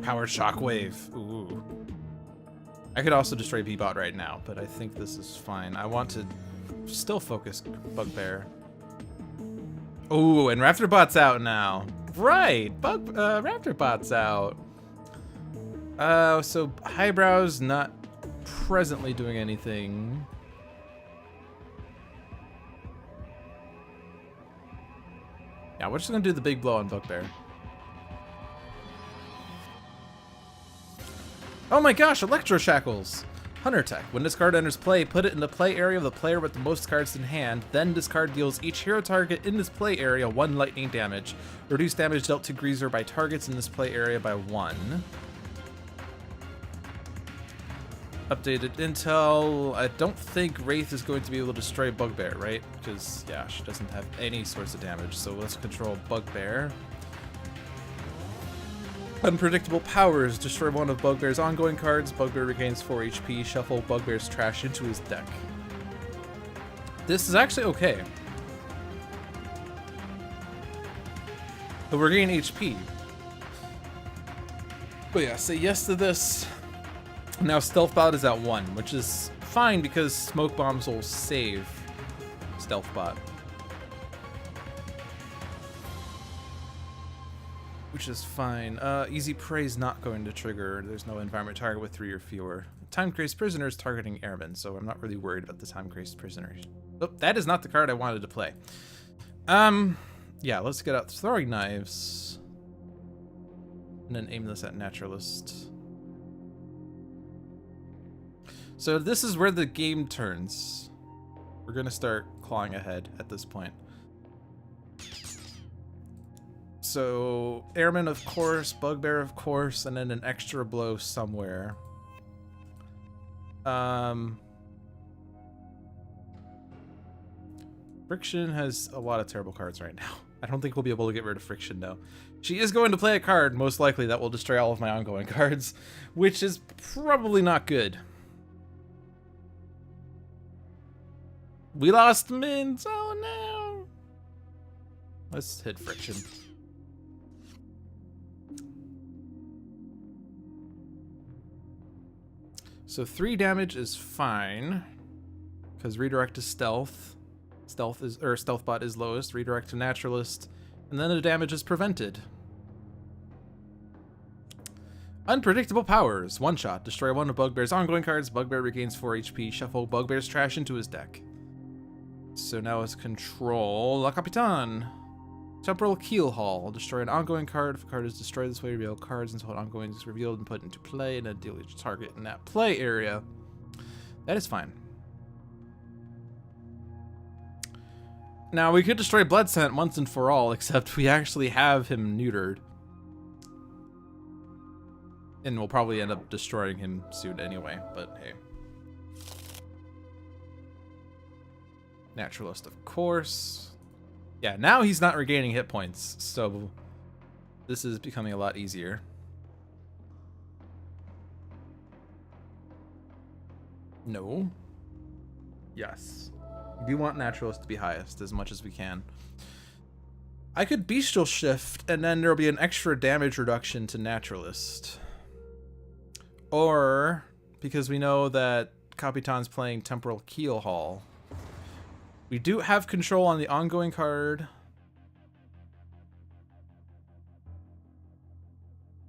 Powered Shockwave. Ooh. I could also destroy B-bot right now, but I think this is fine. I want to still focus Bugbear. Ooh, and Raptorbot's out now. Right, Raptorbot's out. So Highbrow's not presently doing anything. Yeah, we're just gonna do the big blow on Bugbear. Oh my gosh, Electro Shackles! Hunter Tech. When this card enters play, put it in the play area of the player with the most cards in hand. Then this card deals each hero target in this play area 1 lightning damage. Reduce damage dealt to Greazer by targets in this play area by 1. Updated intel. I don't think Wraith is going to be able to destroy Bugbear, right? Because, yeah, she doesn't have any source of damage. So let's control Bugbear. Unpredictable powers. Destroy one of Bugbear's ongoing cards. Bugbear regains 4 HP. Shuffle Bugbear's trash into his deck. This is actually okay. But we're gaining HP. But yeah, say yes to this. Now Stealth Bot is at 1, which is fine because Smoke Bombs will save Stealth Bot. Which is fine. Easy Prey is not going to trigger. There's no environment target with 3 or fewer. Time-Crazed Prisoner is targeting Ermine, so I'm not really worried about the Time-Crazed Prisoner. Oh, that is not the card I wanted to play. Yeah, let's get out Throwing Knives. And then aim this at Naturalist. So this is where the game turns. We're gonna start clawing ahead at this point. So Ermine, of course, Bugbear, of course, and then an extra blow somewhere. Friction has a lot of terrible cards right now. I don't think we'll be able to get rid of Friction, though. She is going to play a card, most likely, that will destroy all of my ongoing cards, which is probably not good. We lost Mint. Oh no. Let's hit Friction. So 3 damage is fine, because redirect to Stealth. Stealth Bot is lowest. Redirect to Naturalist, and then the damage is prevented. Unpredictable powers. 1 shot. Destroy one of Bugbear's ongoing cards. Bugbear regains 4 HP. Shuffle Bugbear's trash into his deck. So now it's control La Capitan. Temporal Keelhaul. Destroy an ongoing card. If a card is destroyed this way, reveal cards until an ongoing is revealed and put into play, and then deal each target in that play area. That is fine. Now we could destroy Blood Scent once and for all, except we actually have him neutered. And we'll probably end up destroying him soon anyway, but hey. Naturalist, of course. Yeah, now he's not regaining hit points, so this is becoming a lot easier. No. Yes. We want Naturalist to be highest as much as we can. I could Bestial Shift, and then there'll be an extra damage reduction to Naturalist. Or, because we know that Capitan's playing Temporal Keelhaul, we do have control on the ongoing card.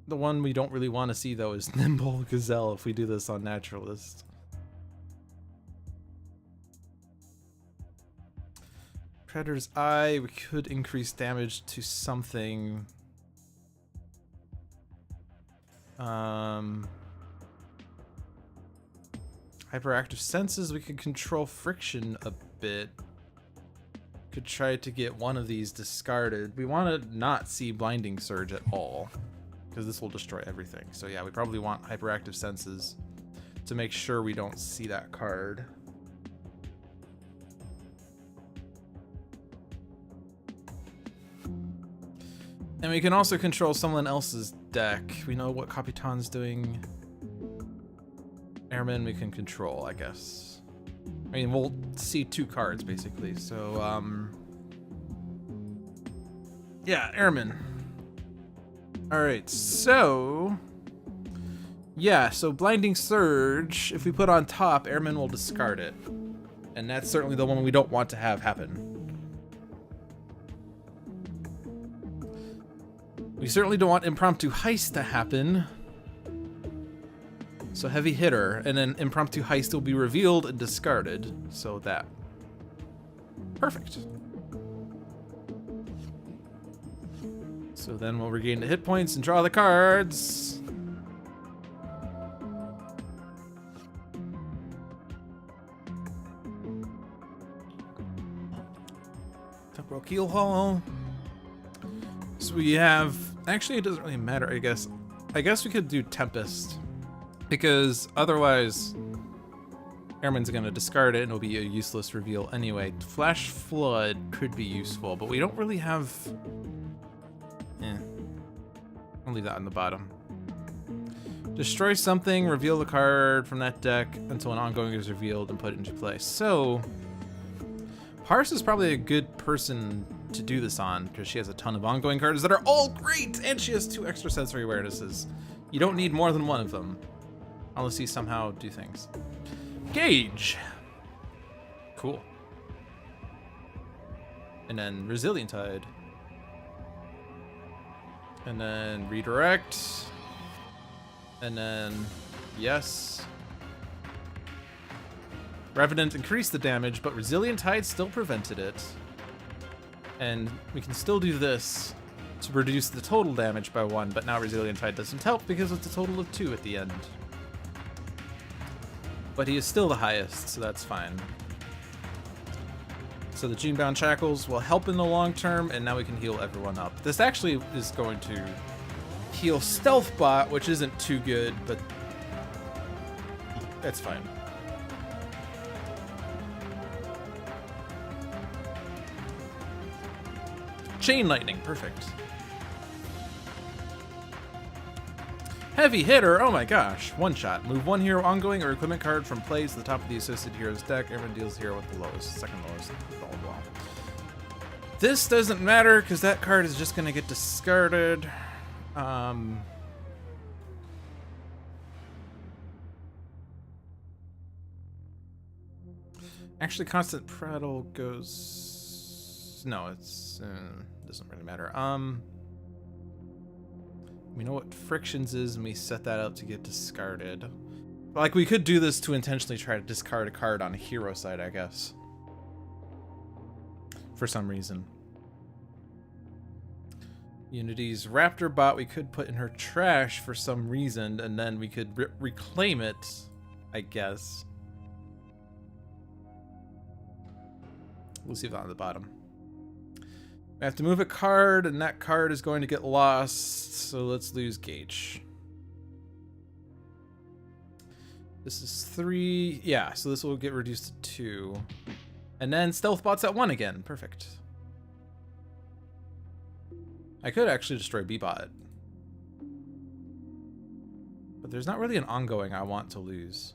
The one we don't really want to see, though, is Nimble Gazelle if we do this on Naturalist. Predator's Eye, we could increase damage to something. Hyperactive Senses, we could control friction a bit. Could try to get one of these discarded. We want to not see Blinding Surge at all, because this will destroy everything. So yeah, we probably want Hyperactive Senses to make sure we don't see that card. And we can also control someone else's deck. We know what Capitan's doing. Ermine we can control, I guess. I mean, we'll see 2 cards, basically. So, yeah, Ermine. Alright, so... yeah, so Blinding Surge, if we put on top, Ermine will discard it. And that's certainly the one we don't want to have happen. We certainly don't want Impromptu Heist to happen. So Heavy Hitter, and then Impromptu Heist will be revealed and discarded. So that. Perfect. So then we'll regain the hit points and draw the cards. Temporal Keelhaul. So we have, actually it doesn't really matter, I guess. I guess we could do Tempest, because otherwise Ermine's gonna discard it and it'll be a useless reveal anyway. Flash Flood could be useful, but we don't really have, I'll leave that on the bottom. Destroy something, reveal the card from that deck until an ongoing is revealed and put it into play. So Parse is probably a good person to do this on, because she has a ton of ongoing cards that are all great, and she has 2 extra sensory awarenesses. You don't need more than one of them, unless you somehow do things. Gauge. Cool. And then Resilient Tide. And then Redirect. And then yes. Revenant increased the damage, but Resilient Tide still prevented it. And we can still do this to reduce the total damage by 1, but now Resilient Tide doesn't help because it's a total of 2 at the end. But he is still the highest, so that's fine. So the Genebound Shackles will help in the long term, and now we can heal everyone up. This actually is going to heal Stealthbot, which isn't too good, but that's fine. Chain Lightning, perfect. Heavy Hitter, oh my gosh, 1-shot. Move 1 hero ongoing or equipment card from play to the top of the associated hero's deck. Everyone deals hero with the lowest, second lowest, blah blah blah. This doesn't matter because that card is just gonna get discarded. Actually, Constant Prattle goes. No, it's doesn't really matter. We know what Frictions is, and we set that up to get discarded. Like, we could do this to intentionally try to discard a card on a hero side, I guess. For some reason. Unity's Raptor Bot we could put in her trash for some reason, and then we could reclaim it, I guess. We'll see that on the bottom. We have to move a card, and that card is going to get lost, so let's lose Gauge. This is 3. Yeah, so this will get reduced to 2. And then stealth bot's at 1 again. Perfect. I could actually destroy B-bot. But there's not really an ongoing I want to lose.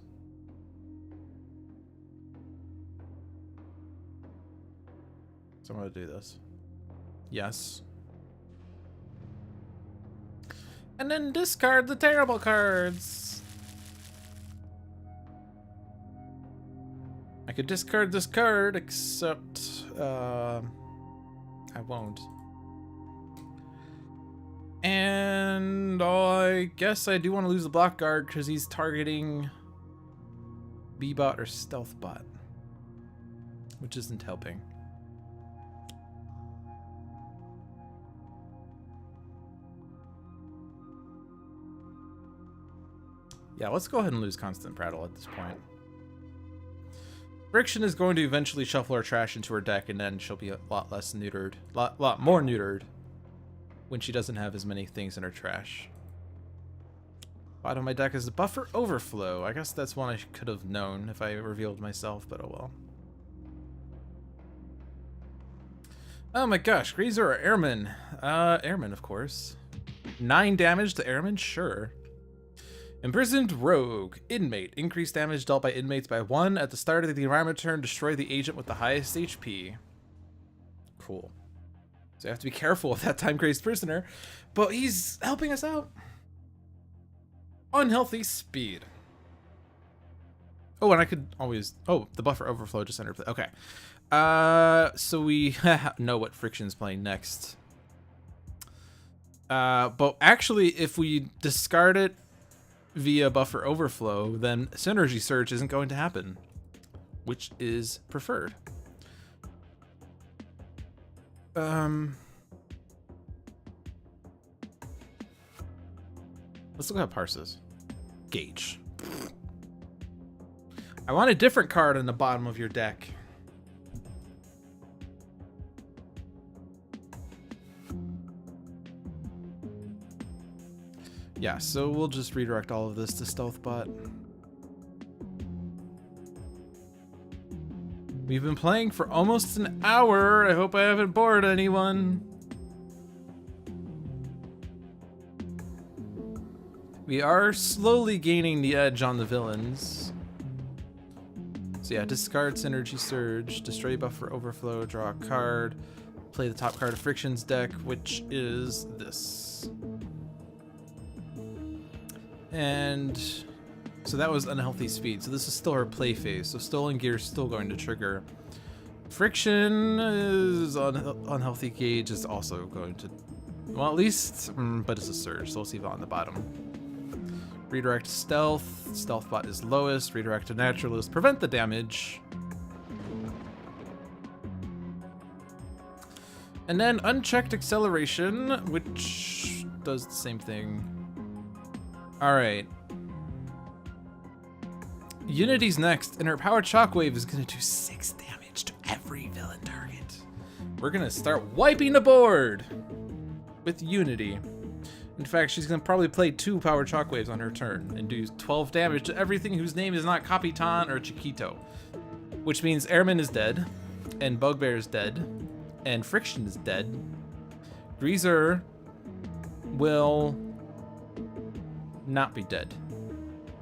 So I'm going to do this. Yes. And then discard the terrible cards. I could discard this card, except I won't. And I guess I do want to lose the block guard because he's targeting B-bot or stealth bot, which isn't helping. Yeah, let's go ahead and lose Constant Prattle at this point. Friction is going to eventually shuffle her trash into her deck, and then she'll be a lot less neutered. Lot more neutered when she doesn't have as many things in her trash. Bottom of my deck is the Buffer Overflow. I guess that's one I could have known if I revealed myself, but oh well. Oh my gosh, Greazer or Ermine? Ermine, of course. 9 damage to Ermine? Sure. Imprisoned Rogue. Inmate. Increased damage dealt by inmates by 1. At the start of the environment turn, destroy the agent with the highest HP. Cool. So you have to be careful of that time-crazed prisoner. But he's helping us out. Unhealthy Speed. Oh, and I could always... Oh, the Buffer Overflow just entered. Okay. So we know what Friction's playing next. But actually, if we discard it via Buffer Overflow, then Synergy Surge isn't going to happen, which is preferred. Let's look at Parses. Gauge. I want a different card in the bottom of your deck. Yeah, so we'll just redirect all of this to Stealth Bot. We've been playing for almost an hour. I hope I haven't bored anyone. We are slowly gaining the edge on the villains. So yeah, discard Synergy Surge, destroy Buffer Overflow, draw a card, play the top card of Friction's deck, which is this. And so that was Unhealthy Speed. So this is still her play phase. So Stolen Gear is still going to trigger. Friction is Unhealthy Gauge is also going to, well, at least, but it's a surge. So we'll see that on the bottom. Redirect Stealth. Stealth Bot is lowest. Redirect to Naturalist. Prevent the damage. And then Unchecked Acceleration, which does the same thing. Alright. Unity's next, and her Powered Shockwave is going to do 6 damage to every villain target. We're going to start wiping the board with Unity. In fact, she's going to probably play 2 Powered Shockwaves on her turn and do 12 damage to everything whose name is not Capitan or Chiquito. Which means Ermine is dead, and Bugbear is dead, and Friction is dead. Greazer will not be dead,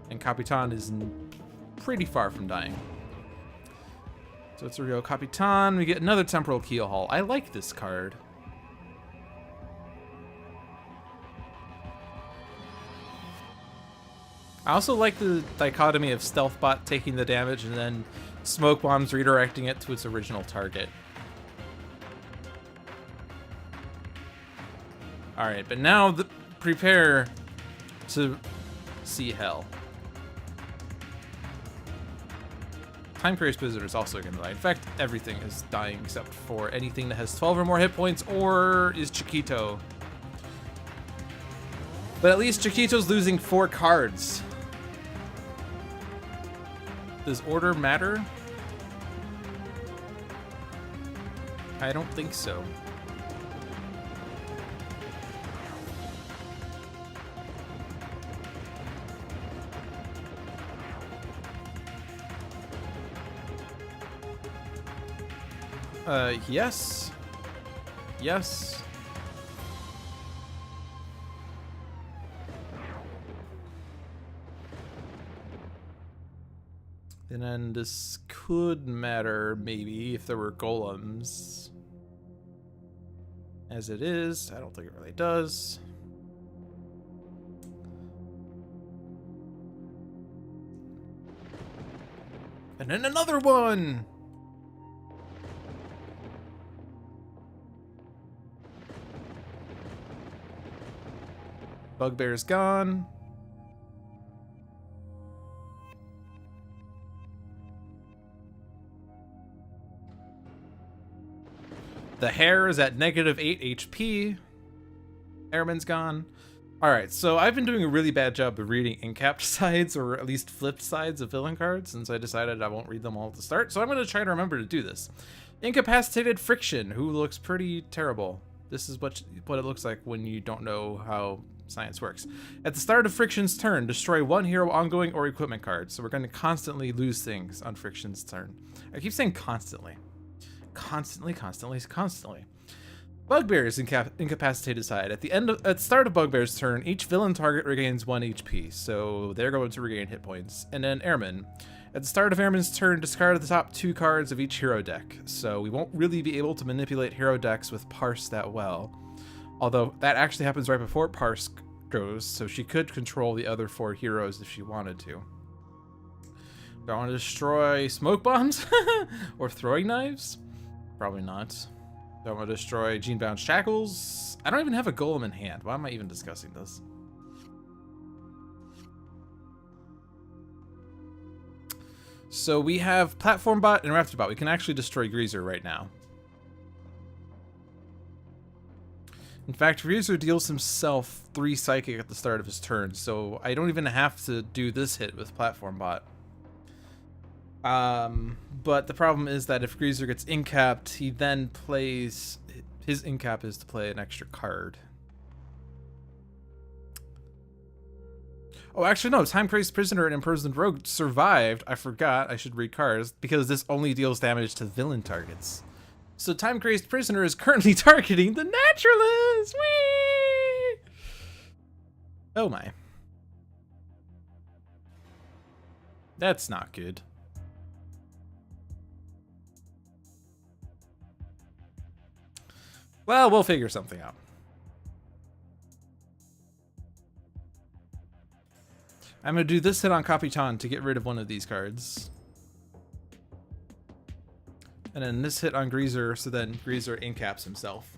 and Capitan is pretty far from dying. So it's a real Capitan. We get another Temporal Keelhaul. I like this card. I also like the dichotomy of Stealth Bot taking the damage and then Smoke Bombs redirecting it to its original target. Alright, but now prepare to see hell. Time-Crazed Visitor is also going to die. In fact, everything is dying except for anything that has 12 or more hit points or is Chiquito. But at least Chiquito's losing 4 cards. Does order matter? I don't think so. Yes. Yes. And then this could matter, maybe, if there were golems. As it is, I don't think it really does. And then another one! Bugbear's gone. The hair is at -8 HP. Ermine's gone. Alright, so I've been doing a really bad job of reading incapped sides, or at least flipped sides of villain cards, since I decided I won't read them all at the start, so I'm going to try to remember to do this. Incapacitated Friction, who looks pretty terrible. This is what it looks like when you don't know how science works. At the start of Friction's turn, destroy one hero ongoing or equipment card, so we're going to constantly lose things on Friction's turn. I keep saying constantly. Constantly. Bugbear's incapacitated side. At the start of Bugbear's turn, each villain target regains 1 HP, so they're going to regain hit points. And then Ermine. At the start of Ermine's turn, discard the top 2 cards of each hero deck, so we won't really be able to manipulate hero decks with Parse that well. Although that actually happens right before Parse goes, so she could control the other 4 heroes if she wanted to. Do I want to destroy smoke bombs? Or throwing knives? Probably not. Do I want to destroy Gene-Bound Shackles? I don't even have a golem in hand. Why am I even discussing this? So we have Platform Bot and Raptor Bot. We can actually destroy Greazer right now. In fact, Greazer deals himself 3 Psychic at the start of his turn, so I don't even have to do this hit with Platform Bot. But the problem is that if Greazer gets incapped, he then plays... His incap is to play an extra card. Oh, actually, no. Time-Crazed Prisoner and Imprisoned Rogue survived. I forgot. I should read cards, because this only deals damage to villain targets. So Time-Crazed Prisoner is currently targeting the Naturalist! Whee! Oh my. That's not good. Well, we'll figure something out. I'm going to do this hit on Capitan to get rid of one of these cards. And then this hit on Greazer, so then Greazer incaps himself.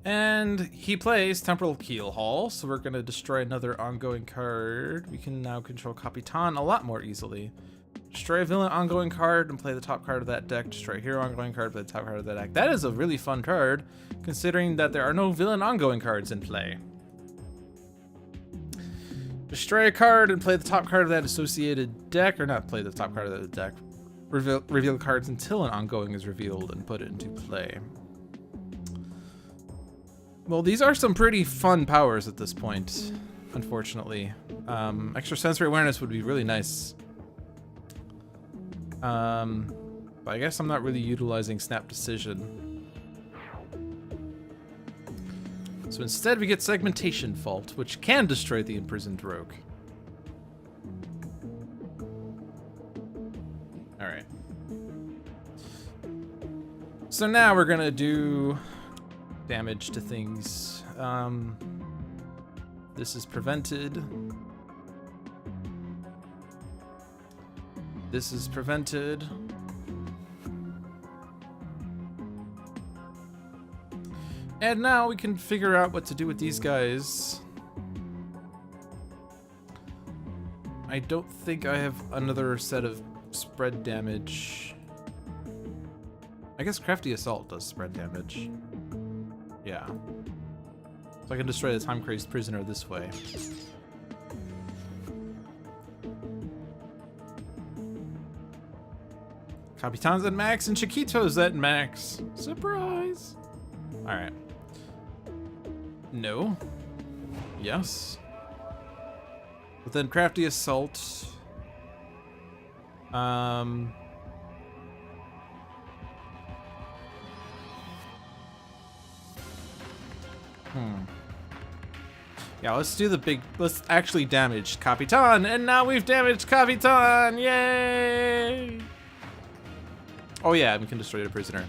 And he plays Temporal Keelhaul, so we're going to destroy another ongoing card. We can now control Capitan a lot more easily. Destroy a villain ongoing card and play the top card of that deck. Destroy a hero ongoing card, play the top card of that deck. That is a really fun card, considering that there are no villain ongoing cards in play. Destroy a card and play the top card of that associated deck, or not play the top card of that deck. Reveal cards until an ongoing is revealed and put it into play. Well, these are some pretty fun powers at this point, unfortunately. Extra sensory awareness would be really nice. But I guess I'm not really utilizing Snap Decision. So instead we get Segmentation Fault, which can destroy the Imprisoned Rogue. Alright. So now we're gonna do damage to things. This is prevented. This is prevented. And now we can figure out what to do with these guys. I don't think I have another set of spread damage. I guess Crafty Assault does spread damage. Yeah. So I can destroy the Time-Crazed Prisoner this way. Capitan's at max and Chiquito's at max. Surprise! Alright. No. Yes. But then Crafty Assault. Yeah, let's do the big, let's actually damage Capitan, and now we've damaged Capitan, yay! Oh yeah, we can destroy the prisoner.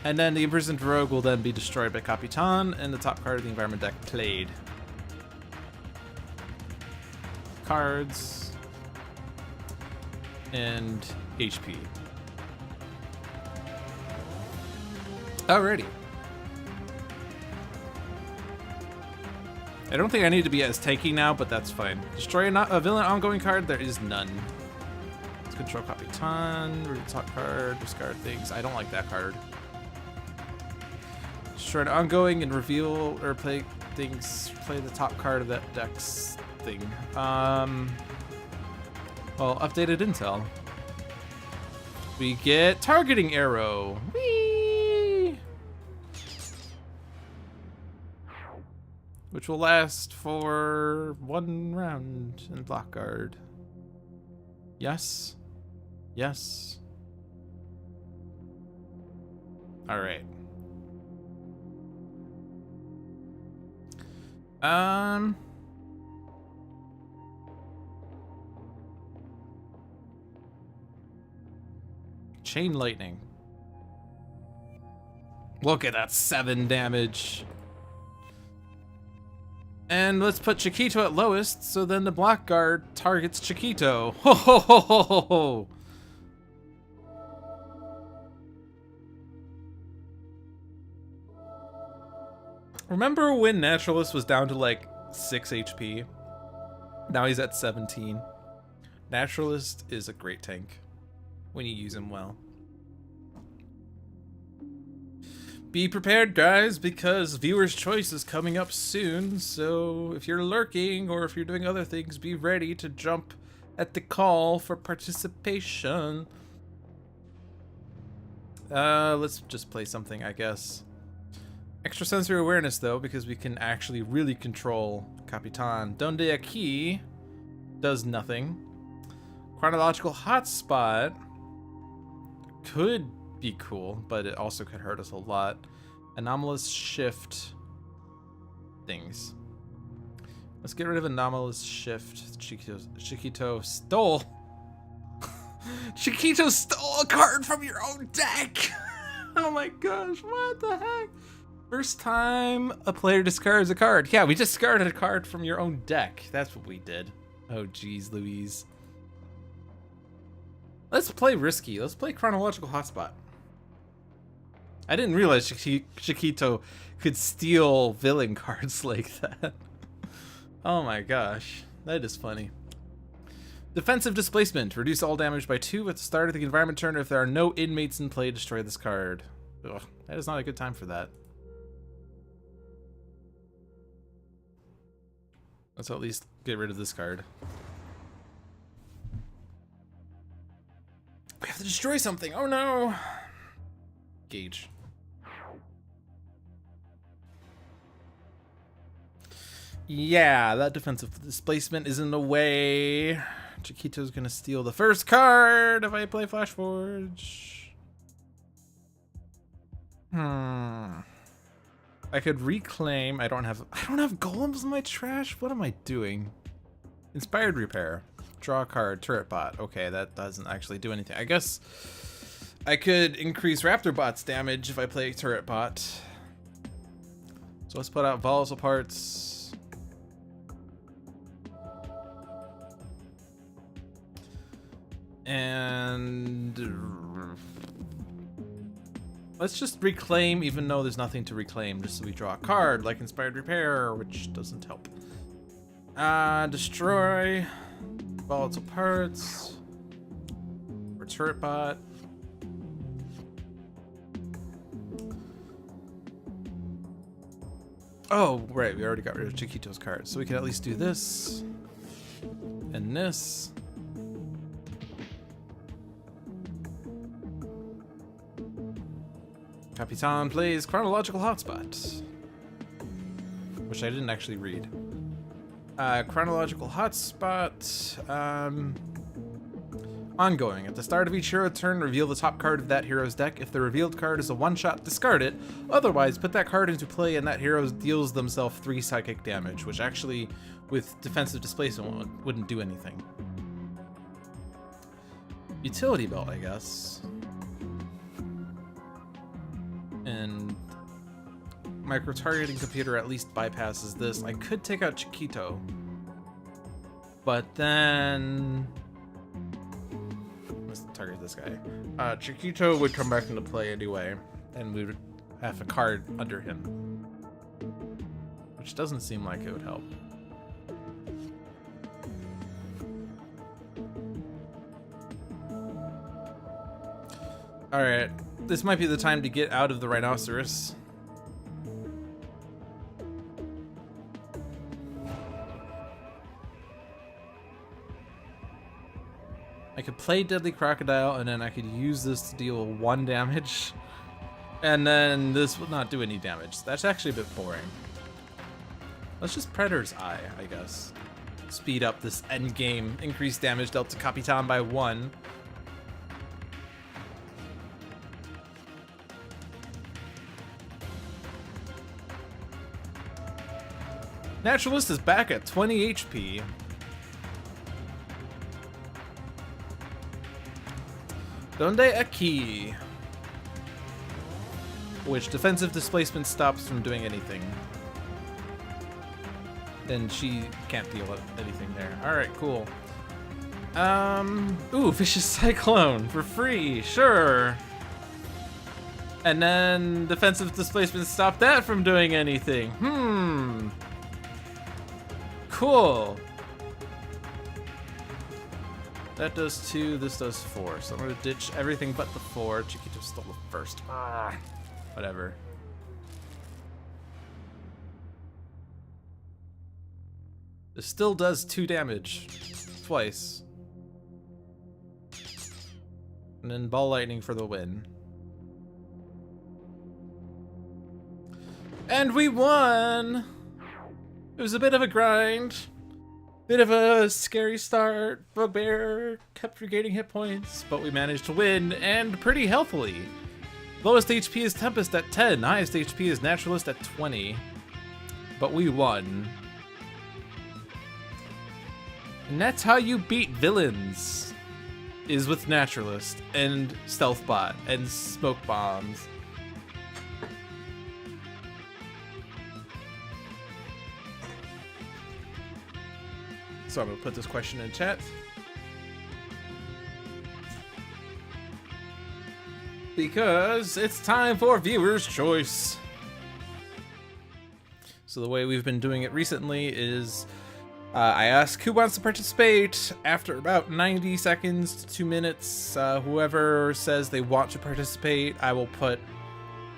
And then the imprisoned rogue will then be destroyed by Capitan, and the top card of the environment deck played. Cards. And HP. Alrighty. I don't think I need to be as tanky now, but that's fine. Destroy a villain ongoing card, there is none. Let's control Capitan, root top card, discard things. I don't like that card. Destroy an ongoing and reveal or play things, play the top card of that deck's thing. Well, updated intel. We get targeting arrow. Whee! Which will last for 1 round in block guard. Yes. Yes. All right. Chain lightning. Look at that 7 damage. And let's put Chiquito at lowest, so then the block guard targets Chiquito. Ho ho ho ho ho ho! Remember when Naturalist was down to like 6 HP? Now he's at 17. Naturalist is a great tank when you use him well. Be prepared, guys, because Viewer's Choice is coming up soon, so if you're lurking or if you're doing other things, be ready to jump at the call for participation. Let's just play something, I guess. Extrasensory awareness, though, because we can actually really control Capitan. Donde Aquí does nothing. Chronological Hotspot could be cool, but it also could hurt us a lot. Anomalous Shift things. Let's get rid of Anomalous Shift. Chiquito stole. Chiquito stole a card from your own deck. Oh my gosh, what the heck? First time a player discards a card. Yeah, we discarded a card from your own deck. That's what we did. Oh geez, Louise. Let's play risky. Let's play Chronological Hotspot. I didn't realize Chiquito could steal villain cards like that. Oh my gosh, that is funny. Defensive Displacement. Reduce all damage by 2 at the start of the environment turn. If there are no inmates in play, destroy this card. Ugh, that is not a good time for that. Let's at least get rid of this card. We have to destroy something. Oh no! Gauge. Yeah, that defensive displacement is in the way. Chiquito's gonna steal the first card if I play Flash Forge. I could reclaim. I don't have golems in my trash. What am I doing? Inspired Repair. Draw a card. Turret Bot. Okay, that doesn't actually do anything. I guess I could increase Raptor Bot's damage if I play Turret Bot. So let's put out Volatile Parts. And let's just reclaim, even though there's nothing to reclaim, just so we draw a card like Inspired Repair, which doesn't help. Destroy Volatile Parts or Turret Bot. Oh, right, we already got rid of Chiquito's card, so we can at least do this and this. Capitan plays Chronological Hotspot, which I didn't actually read. Chronological hotspot. Ongoing. At the start of each hero turn, reveal the top card of that hero's deck. If the revealed card is a one-shot, discard it. Otherwise, put that card into play and that hero deals themselves 3 psychic damage, which actually, with defensive displacement, wouldn't do anything. Utility belt, I guess. And micro-targeting computer at least bypasses this. I could take out Chiquito, but then let's target this guy. Chiquito would come back into play anyway, and we would have a card under him, which doesn't seem like it would help. All right, this might be the time to get out of the Rhinoceros. I could play Deadly Crocodile, and then I could use this to deal 1 damage, and then this will not do any damage. That's actually a bit boring. Let's just Predator's Eye, I guess. Speed up this end game, increase damage dealt to Capitan by 1. Naturalist is back at 20 HP. Donde aquí? Which defensive displacement stops from doing anything. And she can't deal with anything there. Alright, cool. Ooh, Vicious Cyclone for free, sure. And then defensive displacement stop that from doing anything. Cool. That does 2, this does 4. So I'm gonna ditch everything but the 4. Chiquito stole the first. Whatever. This still does 2 damage. Twice. And then Ball Lightning for the win. And we won! It was a bit of a grind. Bit of a scary start. Bugbear kept regaining hit points, but we managed to win, and pretty healthily. Lowest HP is Tempest at 10. Highest HP is Naturalist at 20. But we won. And that's how you beat villains. Is with Naturalist, and Stealth Bot, and Smoke Bombs. So I'm gonna put this question in chat. Because it's time for viewer's choice. So the way we've been doing it recently is I ask who wants to participate. After about 90 seconds to 2 minutes, whoever says they want to participate, I will put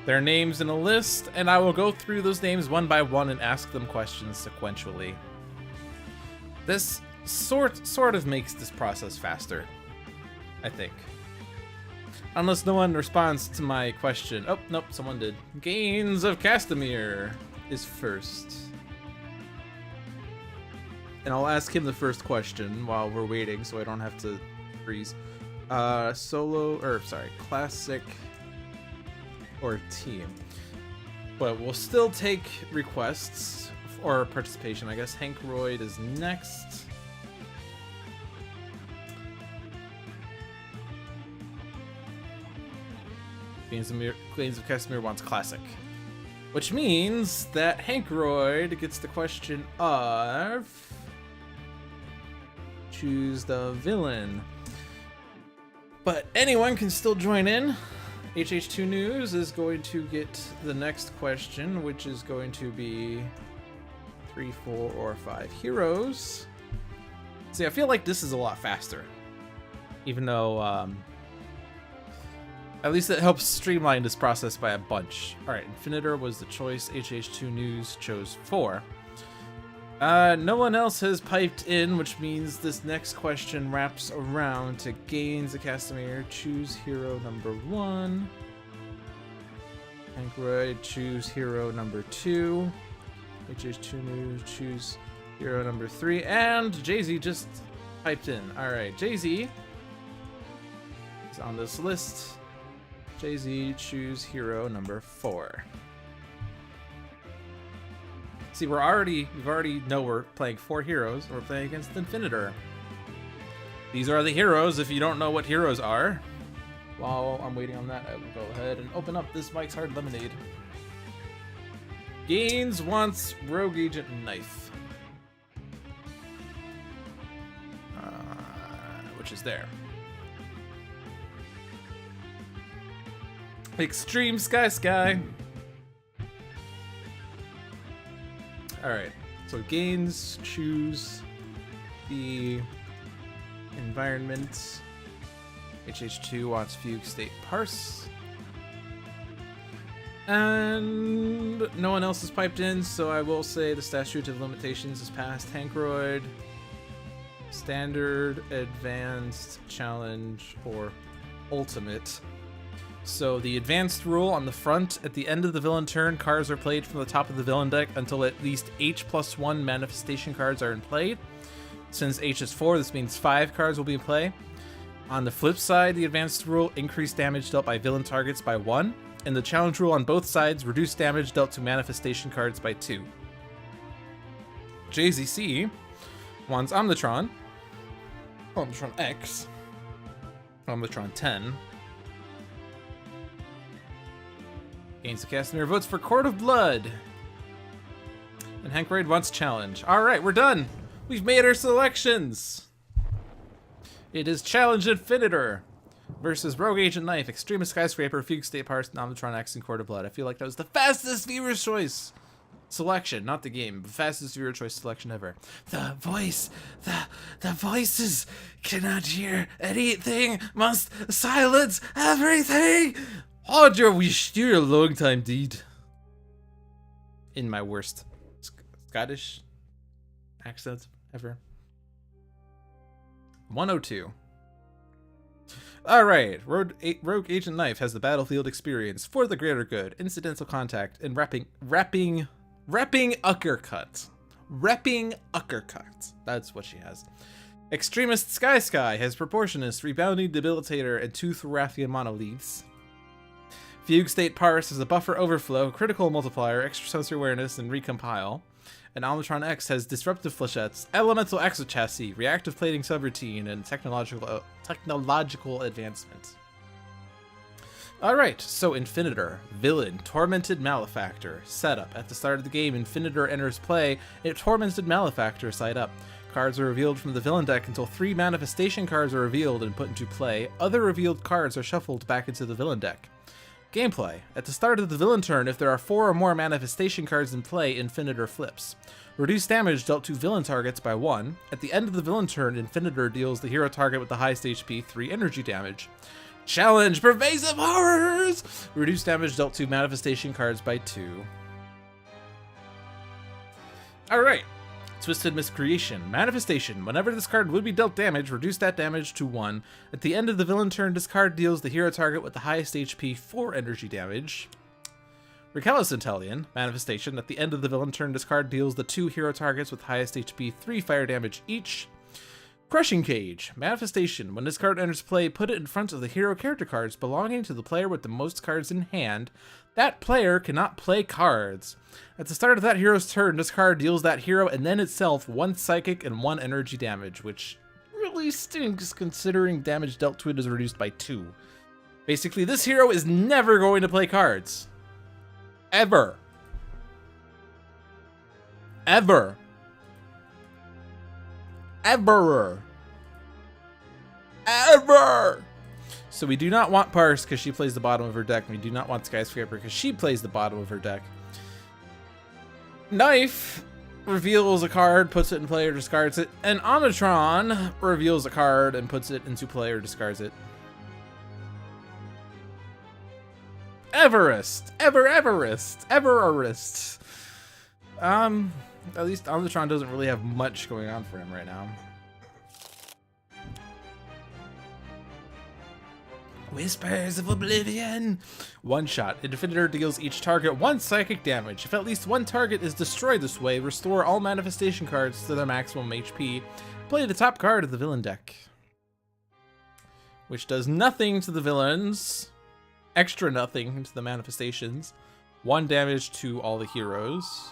their names in a list, and I will go through those names one by one and ask them questions sequentially. This sort of makes this process faster, I think. Unless no one responds to my question. Oh, nope, someone did. Gains of Castamere is first. And I'll ask him the first question while we're waiting so I don't have to freeze. Classic or team. But we'll still take requests. Or participation, I guess. Hank Royd is next. Gains of Castamere wants Classic. Which means that Hank Royd gets the question of... choose the villain. But anyone can still join in. HH2 News is going to get the next question, which is going to be... 3, 4, or 5 heroes. See, I feel like this is a lot faster. Even though, at least it helps streamline this process by a bunch. Alright, Infinitor was the choice. HH2 News chose 4. No one else has piped in, which means this next question wraps around to Gains of Castamere. Choose hero number 1. Hank Royd, choose hero number 2. HH2 News, choose Hero number 3, and Jay-Z just piped in. All right, Jay-Z is on this list. Jay-Z, choose hero number 4. See, we already know we're playing 4 heroes. We're playing against Infinitor. These are the heroes. If you don't know what heroes are, while I'm waiting on that, I will go ahead and open up this Mike's Hard Lemonade. Gaines wants Rogue Agent Knife, which is there. Extreme Sky. Alright, so Gaines, choose the environment. HH2 wants Fugue State Parse. And no one else has piped in, so I will say the statute of limitations is passed. Hankroid, Standard, Advanced, Challenge, or Ultimate. So the advanced rule on the front, at the end of the villain turn, cards are played from the top of the villain deck until at least H+1 manifestation cards are in play. Since H is 4, this means 5 cards will be in play. On the flip side, the advanced rule, increase damage dealt by villain targets by 1. And the challenge rule on both sides, reduce damage dealt to manifestation cards by 2. JZC wants Omnitron, Omnitron-X, Omnitron 10. Gains the Casimir votes for Court of Blood. And Hankroid wants Challenge. Alright, we're done. We've made our selections. It is Challenge Infinitor versus Rogue Agent Knife, Extremist Skyscraper, Fugue State Parse, Omnitron-X, and Court of Blood. I feel like that was the fastest viewer's choice selection, not the game, but fastest viewer choice selection ever. The voices cannot hear anything, must silence everything. Hold your wish, you're a long time deed. In my worst Scottish accent ever. 102. Alright, Rogue Agent Knife has the battlefield experience for the greater good, incidental contact, and rapping uppercut. Repping uppercut. That's what she has. Extremist Sky has Proportionist, Rebounding Debilitator, and 2 Thorathian Monoliths. Fugue State Parse has a Buffer Overflow, Critical Multiplier, Extrasensory Awareness, and Recompile. And Omnitron-X has Disruptive Flechettes, Elemental Exochassis, Reactive Plating Subroutine, and Technological Advancement. Alright, so Infinitor, Villain, Tormented Malefactor. Setup. At the start of the game, Infinitor enters play, a Tormented Malefactor side up. Cards are revealed from the villain deck until 3 manifestation cards are revealed and put into play. Other revealed cards are shuffled back into the villain deck. Gameplay. At the start of the villain turn, if there are 4 or more manifestation cards in play, Infinitor flips. Reduce damage dealt to villain targets by 1. At the end of the villain turn, Infinitor deals the hero target with the highest HP 3 energy damage. Challenge Pervasive Horrors! Reduce damage dealt to manifestation cards by 2. Alright. Twisted Miscreation. Manifestation. Whenever this card would be dealt damage, reduce that damage to 1. At the end of the villain turn, this card deals the hero target with the highest HP 4 energy damage. Recalcitrant. Manifestation. At the end of the villain turn, this card deals the 2 hero targets with highest HP 3 fire damage each. Crushing Cage. Manifestation. When this card enters play, put it in front of the hero character cards belonging to the player with the most cards in hand. That player cannot play cards. At the start of that hero's turn, this card deals that hero and then itself 1 psychic and 1 energy damage, which really stinks considering damage dealt to it is reduced by 2. Basically, this hero is never going to play cards. Ever. Ever. Ever. Ever. So we do not want Parse because she plays the bottom of her deck. We do not want Skyscraper because she plays the bottom of her deck. Knife reveals a card, puts it in play or discards it. And Omnitron reveals a card and puts it into play or discards it. Everest. Everest. At least Omnitron doesn't really have much going on for him right now. Whispers of Oblivion. One shot. Infinitor deals each target 1 psychic damage. If at least 1 target is destroyed this way, restore all manifestation cards to their maximum HP. Play the top card of the villain deck, which does nothing to the villains. Extra nothing to the manifestations. 1 damage to all the heroes.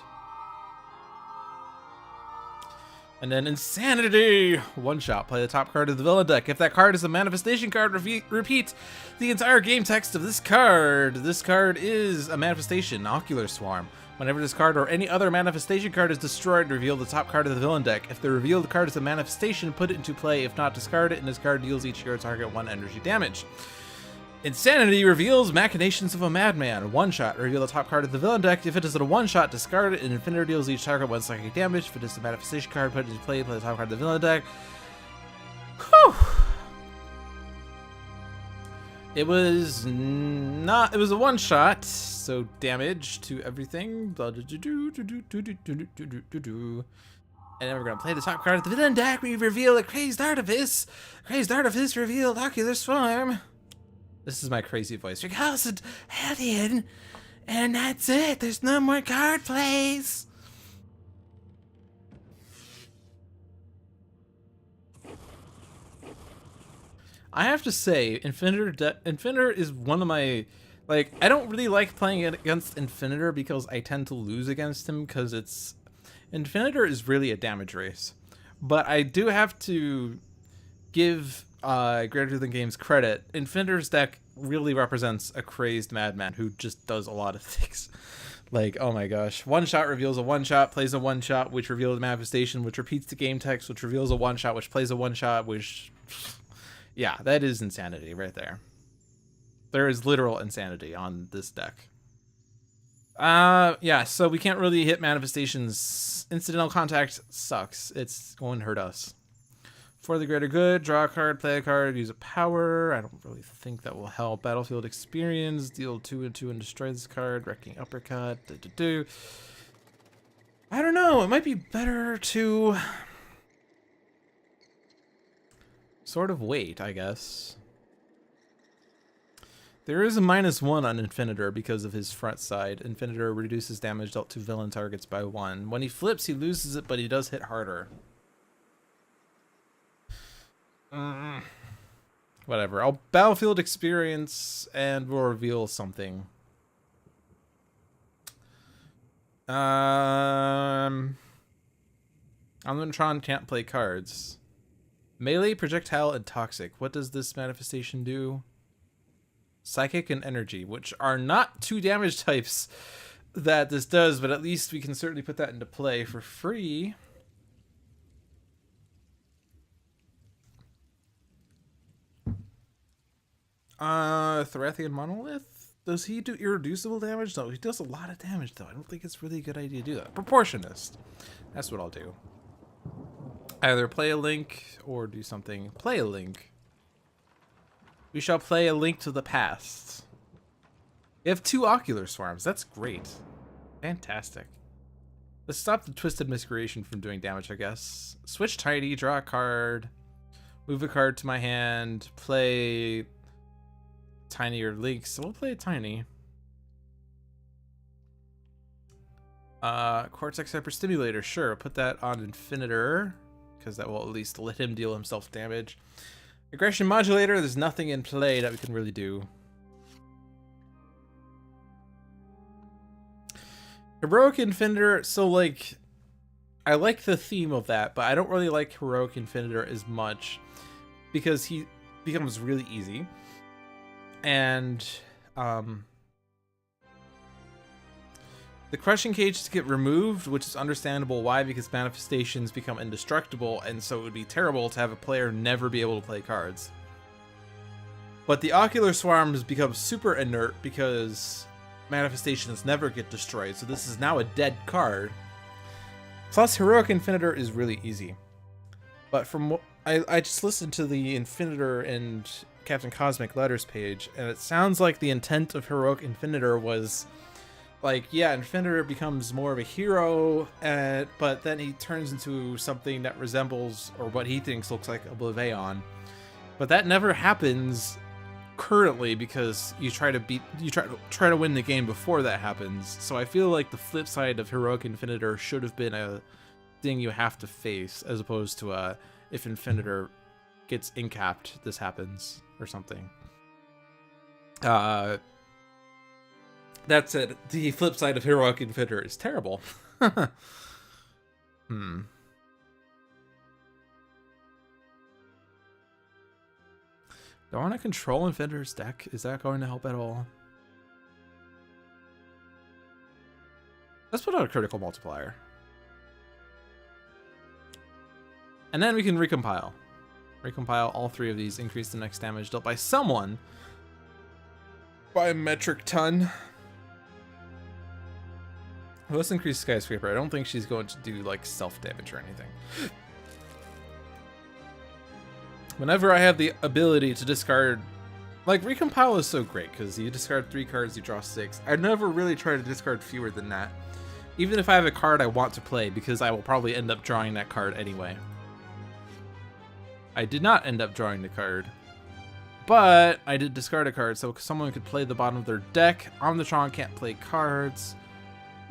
And then Insanity! One shot. Play the top card of the villain deck. If that card is a manifestation card, repeat the entire game text of this card. This card is a manifestation, Ocular Swarm. Whenever this card or any other manifestation card is destroyed, reveal the top card of the villain deck. If the revealed card is a manifestation, put it into play. If not, discard it, and this card deals each hero target 1 energy damage. Insanity reveals Machinations of a Madman. One shot. Reveal the top card of the villain deck. If it is a one shot, discard it, and Infinitor deals each target 1 psychic damage. If it is a manifestation card, put it into play. Play the top card of the villain deck. Whew. It was not. It was a one shot, so damage to everything. And then we're gonna play the top card of the villain deck. We reveal a Crazed Artifice. Crazed Artifice revealed Ocular Swarm. This is my crazy voice. Recalls an alien, and that's it. There's no more card plays. I have to say, Infinitor is one of my, like, I don't really like playing against Infinitor because I tend to lose against him because Infinitor is really a damage race. But I do have to give Greater Than Games credit. Infinitor's deck really represents a crazed madman who just does a lot of things. Like, oh my gosh. One shot reveals a one shot, plays a one shot, which reveals a manifestation, which repeats the game text, which reveals a one shot, which plays a one shot, which... Yeah, that is insanity right there. There is literal insanity on this deck. Yeah, so we can't really hit manifestations. Incidental contact sucks. It's going to hurt us. For the greater good, draw a card, play a card, use a power. I don't really think that will help. Battlefield experience, deal 2 and 2 and destroy this card. Wrecking uppercut. I don't know. It might be better to sort of wait, I guess. There is a -1 on Infinitor because of his front side. Infinitor reduces damage dealt to villain targets by 1. When he flips, he loses it, but he does hit harder. Whatever. I'll battlefield experience and we'll reveal something. Omnitron can't play cards. Melee, projectile, and toxic. What does this manifestation do? Psychic and energy, which are not 2 damage types that this does, but at least we can certainly put that into play for free. Thorathian Monolith? Does he do irreducible damage? No, he does a lot of damage though. I don't think it's really a good idea to do that. Proportionist. That's what I'll do. Either play a link or do something. Play a link. We shall play a link to the past. We have 2 Ocular Swarms. That's great. Fantastic. Let's stop the Twisted Miscreation from doing damage, I guess. Switch Tiny, draw a card, move a card to my hand, play Tiny or Link. So we'll play Tiny. Cortex Hyperstimulator, sure. Put that on Infinitor, because that will at least let him deal himself damage. Aggression Modulator, there's nothing in play that we can really do. Heroic Infinitor, so like, I like the theme of that, but I don't really like Heroic Infinitor as much because he becomes really easy. And the Crushing Cages get removed, which is understandable why, because manifestations become indestructible, and so it would be terrible to have a player never be able to play cards. But the Ocular Swarms become super inert because manifestations never get destroyed, so this is now a dead card. Plus, Heroic Infinitor is really easy. But from what I just listened to the Infinitor and Captain Cosmic Letters page, and it sounds like the intent of Heroic Infinitor was like, yeah, Infinitor becomes more of a hero, but then he turns into something that resembles, or what he thinks looks like, Oblivion. But that never happens currently because you try to win the game before that happens. So I feel like the flip side of Heroic Infinitor should have been a thing you have to face, as opposed to if Infinitor gets incapped, this happens or something. That said, the flip side of Heroic Infinitor is terrible. Do I want to control Infinitor's deck? Is that going to help at all? Let's put out a critical multiplier. And then we can recompile. Recompile all 3 of these, increase the next damage dealt by someone by a metric ton. Well, let's increase Skyscraper. I don't think she's going to do like self-damage or anything. Whenever I have the ability to discard, like recompile is so great because you discard 3 cards, you draw 6. I never really try to discard fewer than that, even if I have a card I want to play, because I will probably end up drawing that card anyway. I did not end up drawing the card, but I did discard a card, so someone could play the bottom of their deck. Omnitron can't play cards.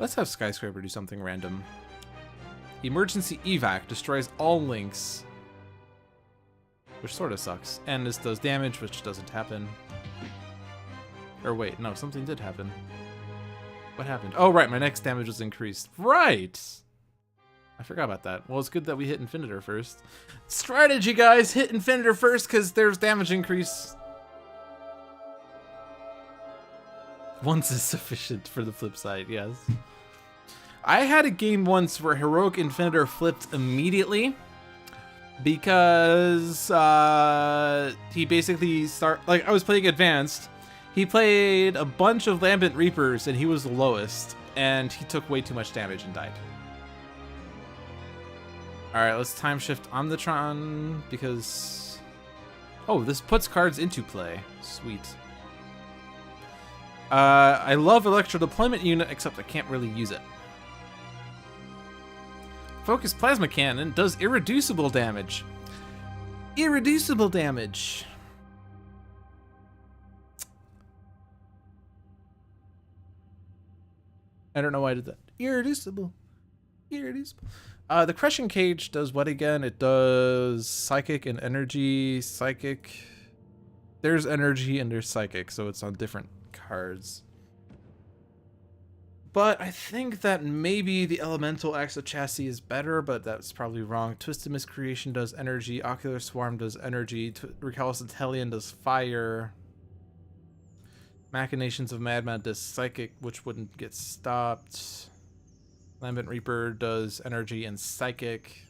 Let's have Skyscraper do something random. Emergency Evac destroys all links, which sort of sucks. And this does damage, which doesn't happen. Or wait, no, something did happen. What happened? Oh, right, my next damage was increased. Right! I forgot about that. Well, it's good that we hit Infinitor first. Strategy, guys! Hit Infinitor first, because there's damage increase. Once is sufficient for the flip side, yes. I had a game once where Heroic Infinitor flipped immediately, because he basically I was playing Advanced. He played a bunch of Lambent Reapers, and he was the lowest, and he took way too much damage and died. Alright, let's time shift Omnitron, because... Oh, this puts cards into play. Sweet. I love Electro Deployment Unit, except I can't really use it. Focus Plasma Cannon does irreducible damage. Irreducible damage. I don't know why I did that. Irreducible. Irreducible. The Crushing Cage does what again? It does Psychic and Energy. Psychic. There's Energy and there's Psychic, so it's on different cards. But I think that maybe the Elemental Exochassis is better, but that's probably wrong. Twisted Miscreation does Energy. Ocular Swarm does Energy. Recalcitrant Hellion does Fire. Machinations of Madman does Psychic, which wouldn't get stopped. Lambent Reaper does Energy and Psychic.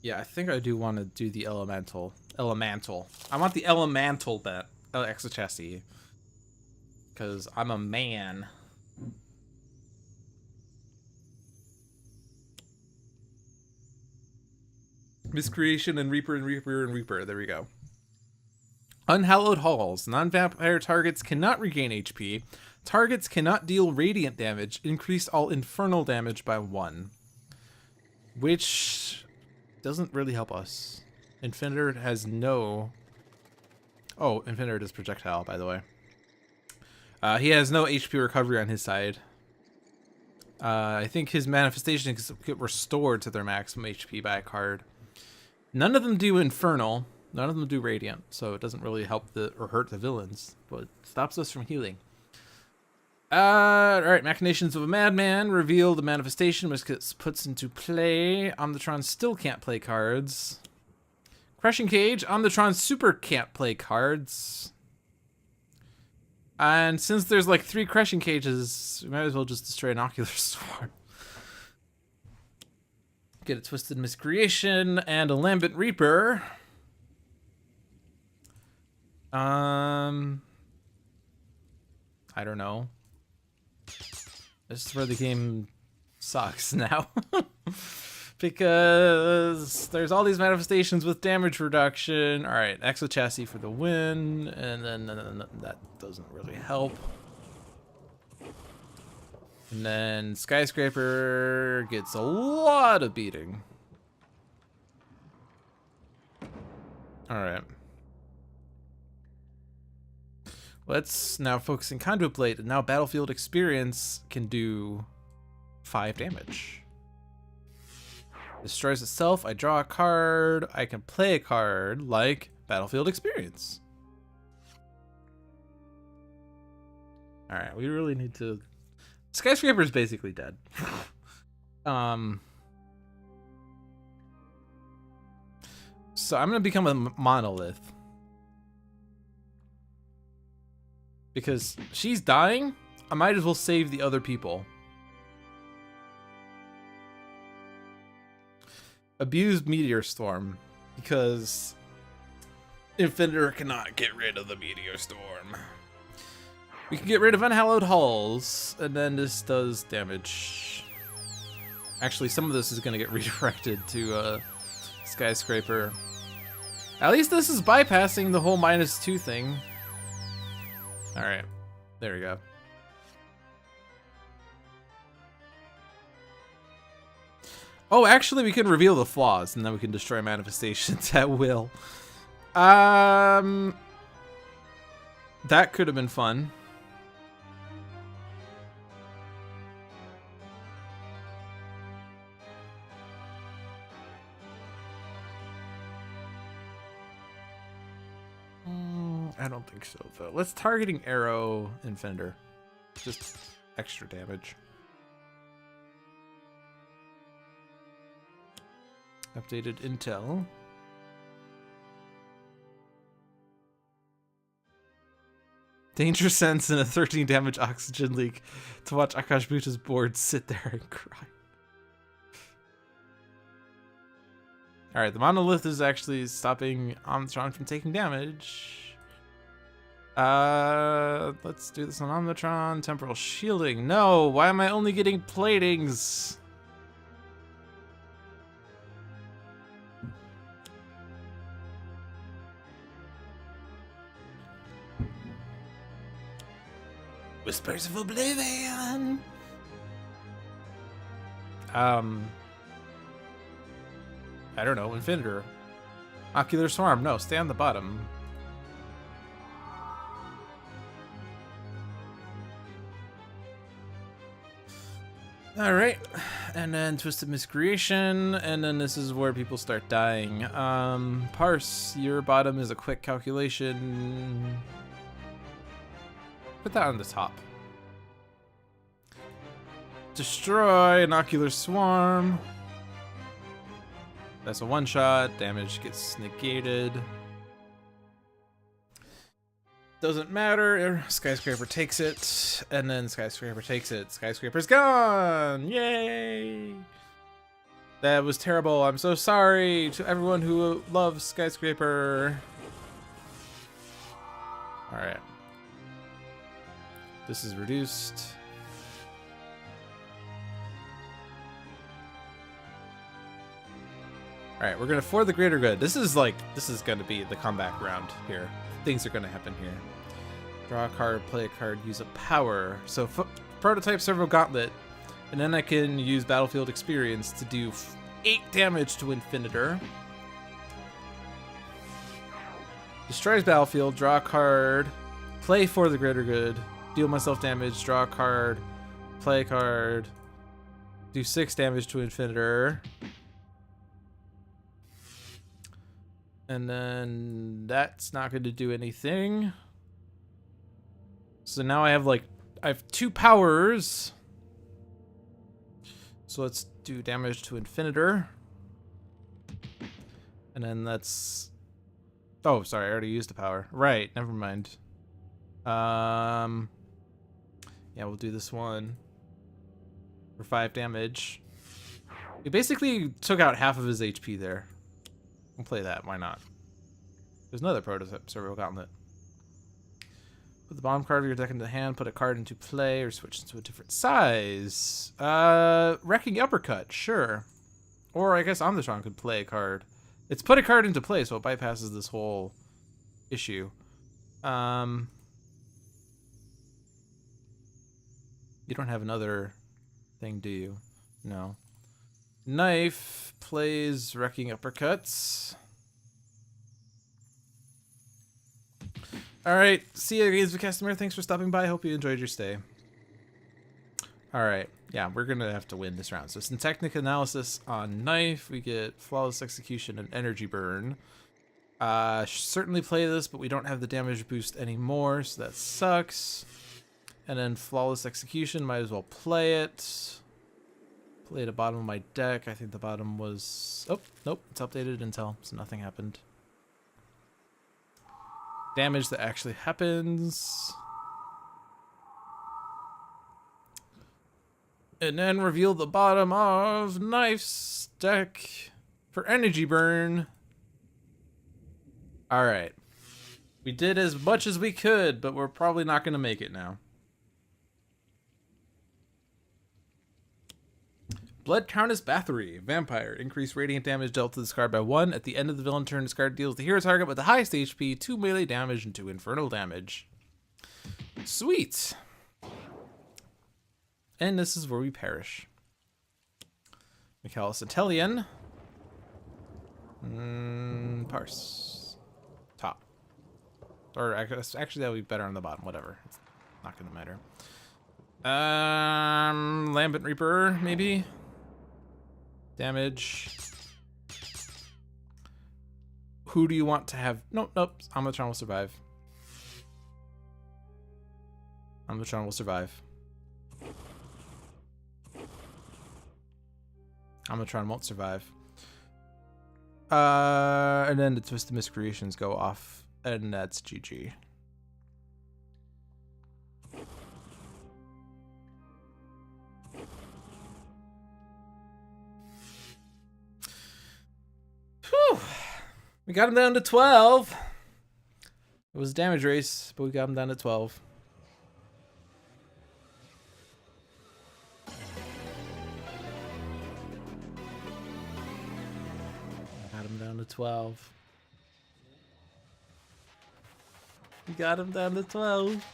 Yeah, I think I do want to do the Elemental. I want the Elemental Exochassis. Because I'm a man. Miscreation and Reaper and Reaper and Reaper. There we go. Unhallowed Halls. Non-vampire targets cannot regain HP. Targets cannot deal radiant damage. Increase all infernal damage by 1. Which doesn't really help us. Infinitor has no... Oh, Infinitor does projectile, by the way. He has no HP recovery on his side. I think his manifestations get restored to their maximum HP by a card. None of them do Infernal. None of them do Radiant, so it doesn't really help or hurt the villains, but it stops us from healing. Alright, Machinations of a Madman reveal the manifestation which gets puts into play. Omnitron still can't play cards. Crushing Cage, Omnitron super can't play cards. And since there's like 3 Crushing Cages, we might as well just destroy an Ocular Swarm. Get a Twisted Miscreation and a Lambent Reaper. I don't know. This is where the game sucks now. Because there's all these manifestations with damage reduction. Alright, Exochassis for the win. And then that doesn't really help. And then Skyscraper gets a lot of beating. Alright. Let's now focus in Conduit Blade, and now Battlefield Experience can do 5 damage. Destroys itself, I draw a card, I can play a card like Battlefield Experience. Alright, we really need to... Skyscraper is basically dead. So I'm gonna become a monolith. Because she's dying, I might as well save the other people. Abuse Meteor Storm, because Infinitor cannot get rid of the Meteor Storm. We can get rid of Unhallowed Halls, and then this does damage. Actually, some of this is gonna get redirected to Skyscraper. At least this is bypassing the whole -2 thing. Alright, there we go. Oh, actually we can reveal the flaws and then we can destroy manifestations at will. That could have been fun. I don't think so, though. Let's targeting arrow Infinitor. Just extra damage. Updated intel. Danger sense and a 13 damage oxygen leak to watch Akash Bhuta's board sit there and cry. Alright, the monolith is actually stopping Omnitron from taking damage. Let's do this on Omnitron. Temporal shielding. No, why am I only getting platings? Whispers of Oblivion. I don't know, Infinitor. Ocular Swarm. No, stay on the bottom. Alright, and then Twisted Miscreation, and then this is where people start dying. Parse, your bottom is a quick calculation. Put that on the top. Destroy an Ocular Swarm. That's a one-shot, damage gets negated. Doesn't matter. Skyscraper takes it, and then Skyscraper takes it. Skyscraper's gone! Yay! That was terrible. I'm so sorry to everyone who loves Skyscraper. Alright. This is reduced. Alright, we're gonna for the greater good. This is gonna be the comeback round here. Things are gonna happen here. Draw a card, play a card, use a power. So prototype Servo Gauntlet, and then I can use Battlefield Experience to do 8 damage to Infinitor. Destroys Battlefield, draw a card, play for the greater good, deal myself damage, draw a card, play a card, do 6 damage to Infinitor. And then that's not going to do anything. So now I have 2 powers. So let's do damage to Infinitor. And then that's... Oh, sorry, I already used the power. Right, never mind. Yeah, we'll do this one for 5 damage. We basically took out half of his HP there. We'll play that, why not? There's another prototype Servo Gauntlet. Put the bottom card of your deck into hand, put a card into play, or switch into a different size. Wrecking Uppercut, sure. Or I guess Omnitron could play a card. It's put a card into play, so it bypasses this whole issue. You don't have another thing, do you? No. K.N.Y.F.E plays Wrecking Uppercuts. All right, see you again, customer. Thanks for stopping by. Hope you enjoyed your stay. All right, yeah, we're gonna have to win this round. So syntactic analysis on K.N.Y.F E, we get flawless execution and energy burn. Certainly play this, but we don't have the damage boost anymore, so that sucks. And then flawless execution, might as well play it. Play at the bottom of my deck. I think the bottom was... Oh, nope, it's updated until, so nothing happened. Damage that actually happens. And then reveal the bottom of K.N.Y.F's deck for energy burn. Alright. We did as much as we could, but we're probably not going to make it now. Blood Countess Bathory, Vampire. Increase radiant damage dealt to this card by 1. At the end of the villain turn, this card deals the hero target with the highest HP, 2 melee damage, and 2 infernal damage. Sweet. And this is where we perish. Michaelis Italian. Parse. Top. Or actually that would be better on the bottom. Whatever. It's not going to matter. Lambent Reaper, maybe? Damage. Who do you want to have? Nope. Omnitron will survive. Omnitron will survive. Omnitron won't survive. And then the Twisted Miscreations go off, and that's GG. Whew. We got him down to 12. It was a damage race, but we got him down to 12. Got him down to 12. We got him down to 12.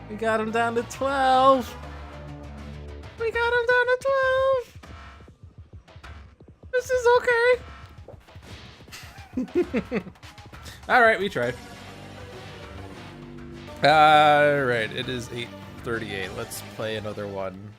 We got him down to 12. We got him down to 12. This is okay. Alright, we tried. Alright, it is 8:38. Let's play another one.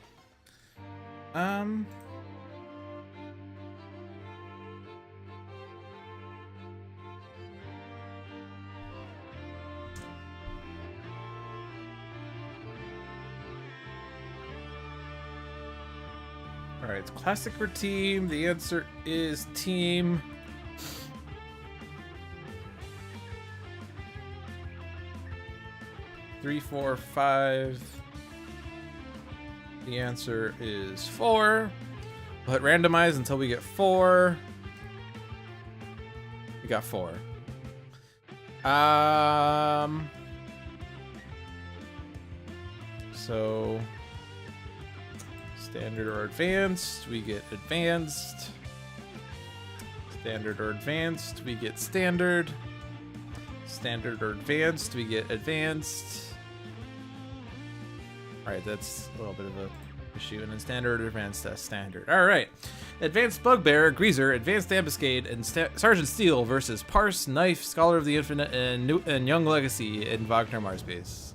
Alright, it's classic or team. The answer is team. Three, 4, 5. The answer is 4. We'll hit randomize until we get 4. We got 4. So standard or advanced, we get advanced. Standard or advanced, we get standard. Standard or advanced, we get advanced. Alright, that's a little bit of a issue. And then standard or advanced, that's standard. Alright. Advanced Bugbear, Greazer, Advanced Ambuscade, and Sergeant Steel versus Parse, K.N.Y.F E, Scholar of the Infinite, and Young Legacy in Wagner Marspace.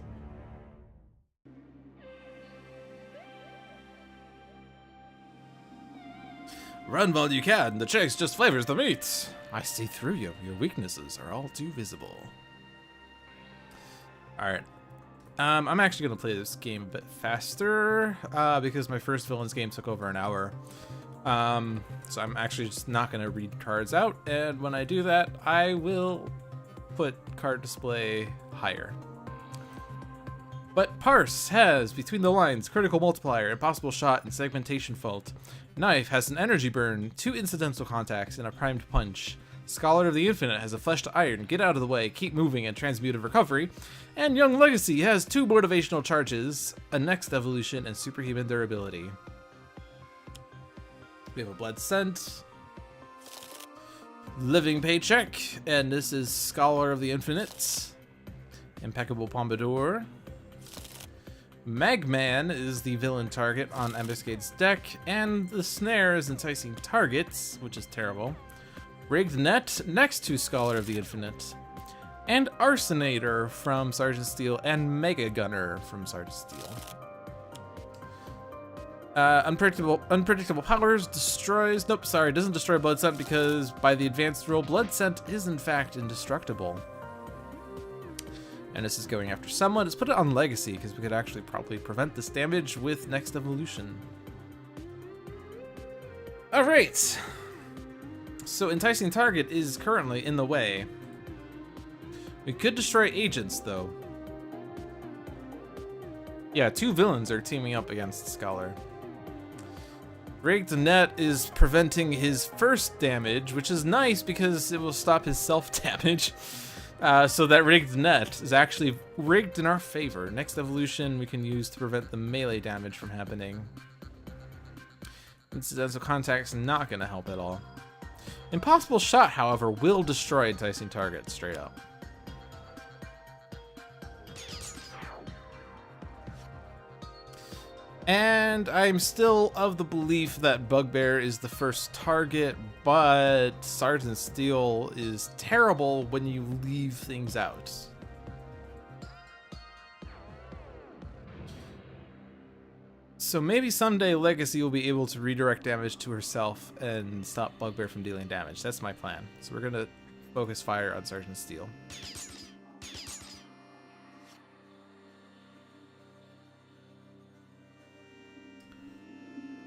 Run while you can. The chase just flavors the meat. I see through you. Your weaknesses are all too visible. Alright. I'm actually going to play this game a bit faster because my first villains game took over an hour. So I'm actually just not going to read cards out. And when I do that, I will put card display higher. But Parse has Between the Lines, Critical Multiplier, Impossible Shot, and Segmentation Fault. K.N.Y.F E has an Energy Burn, 2 Incidental Contacts, and a Primed Punch. Scholar of the Infinite has a Flesh to Iron, Get Out of the Way, Keep Moving, and Transmutive Recovery. And Young Legacy has 2 Motivational Charges, a Next Evolution, and Superhuman Durability. We have a Blood Scent, Living Paycheck, and this is Scholar of the Infinite. Impeccable Pompadour. Magman is the villain target on Ambuscade's deck, and the Snare is Enticing Targets, which is terrible. Rigged Net next to Scholar of the Infinite. And Arsonator from Sergeant Steel, and Mega Gunner from Sergeant Steel. Unpredictable powers, destroys, nope, sorry, doesn't destroy Blood Scent because by the advanced rule, Blood Scent is in fact indestructible. And this is going after someone. Let's put it on Legacy because we could actually probably prevent this damage with next evolution. Alright. So Enticing Target is currently in the way. We could destroy agents though. Yeah, 2 villains are teaming up against Scholar. Rigged Net is preventing his first damage, which is nice because it will stop his self-damage. So that Rigged Net is actually rigged in our favor. Next evolution we can use to prevent the melee damage from happening. Incidental Contact's not going to help at all. Impossible Shot, however, will destroy Enticing Target straight up. And I'm still of the belief that Bugbear is the first target, but Sergeant Steel is terrible when you leave things out. So maybe someday Legacy will be able to redirect damage to herself and stop Bugbear from dealing damage. That's my plan. So we're gonna focus fire on Sergeant Steel.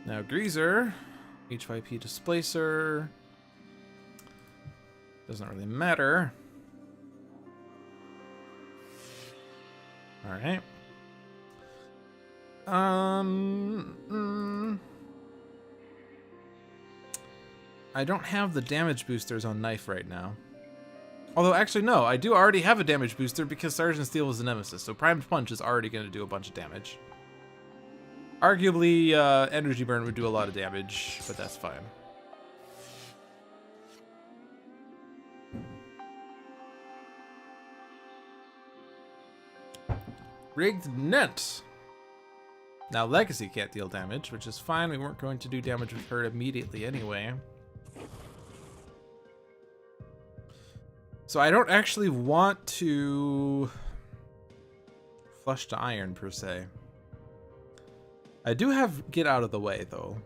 Now Greazer, HYP Displacer, doesn't really matter. All right. I don't have the damage boosters on K.N.Y.F E right now. Although actually no, I do already have a damage booster because Sergeant Steel was a nemesis, so Primed Punch is already going to do a bunch of damage. Arguably, Energy Burn would do a lot of damage, but that's fine. Rigged Net. Now Legacy can't deal damage, which is fine. We weren't going to do damage with her immediately anyway. So I don't actually want to flush to Iron per se. I do have Get Out of the Way, though.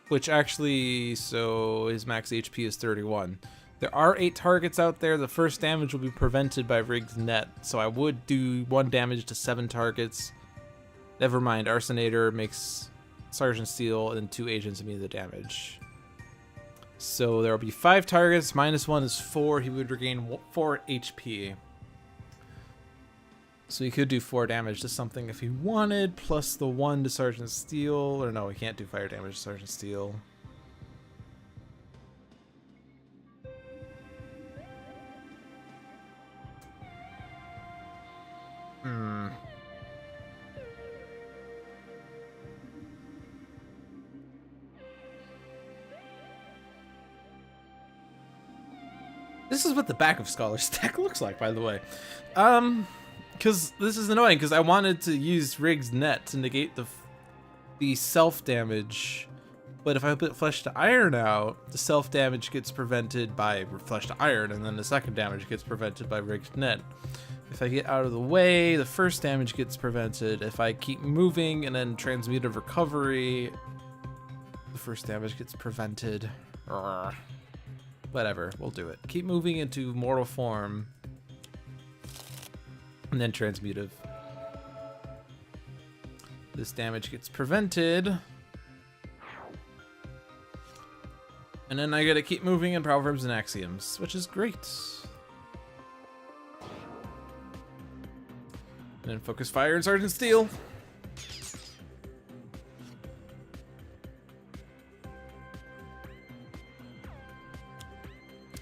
Which actually, so his max HP is 31. There are 8 targets out there. The first damage will be prevented by Rigged Net, so I would do 1 damage to 7 targets. Never mind, Arsonator makes Sergeant Steel and 2 agents immune to the damage. So there will be 5 targets, minus 1 is 4. He would regain 4 HP. So he could do 4 damage to something if he wanted, plus the 1 to Sergeant Steel. Or no, he can't do fire damage to Sergeant Steel. This is what the back of Scholar's deck looks like, by the way. Because this is annoying, because I wanted to use Rigged Net to negate the self-damage. But if I put Flesh to Iron out, the self-damage gets prevented by Flesh to Iron, and then the second damage gets prevented by Rigged Net. If I get out of the way, the first damage gets prevented. If I keep moving and then Transmutive Recovery, the first damage gets prevented. Urgh. Whatever, we'll do it. Keep moving into mortal form. And then Transmutive. This damage gets prevented. And then I gotta keep moving in Proverbs and Axioms, which is great. And then Focus Fire and Sergeant Steel.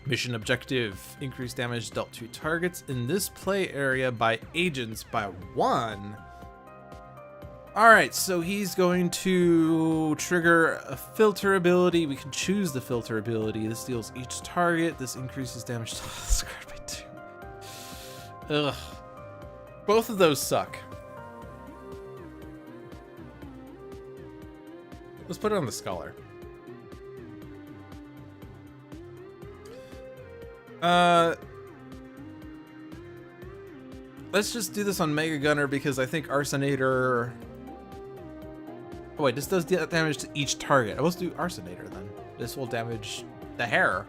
Mission objective, increase damage dealt to targets in this play area by agents by 1. Alright, so he's going to trigger a filter ability. We can choose the filter ability. This deals each target. This increases damage to this card by 2. Ugh. Both of those suck. Let's put it on the Scholar. Let's just do this on Mega Gunner because I think Arsonator... Oh wait, this does damage to each target. Let's do Arsonator then. This will damage the hair.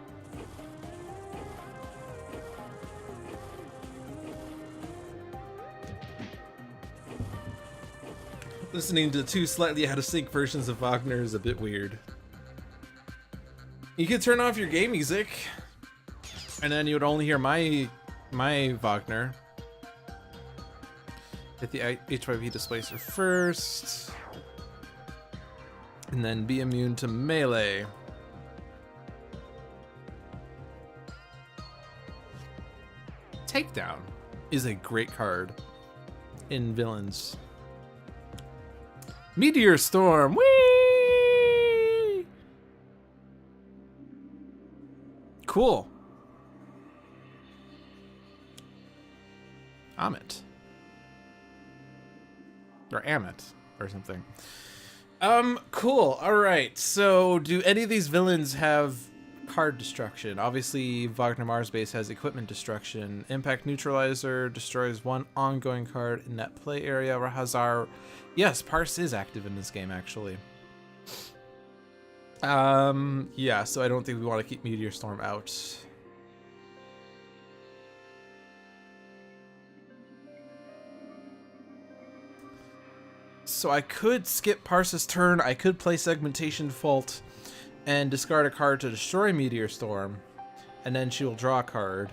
Listening to two slightly out of sync versions of Wagner is a bit weird. You could turn off your game music, and then you would only hear my Wagner. Hit the H5P displacer first, and then be immune to melee. Takedown is a great card in villains. Meteor Storm, whee! Cool. Amit. Or Amit, or something. Cool. Alright, so do any of these villains have card destruction? Obviously, Wagner Mars base has equipment destruction. Impact Neutralizer destroys one ongoing card in that play area. Rahazar. Yes, Parse is active in this game, actually. Yeah, so I don't think we want to keep Meteor Storm out. So I could skip Parse's turn, I could play Segmentation Fault, and discard a card to destroy Meteor Storm, and then she will draw a card.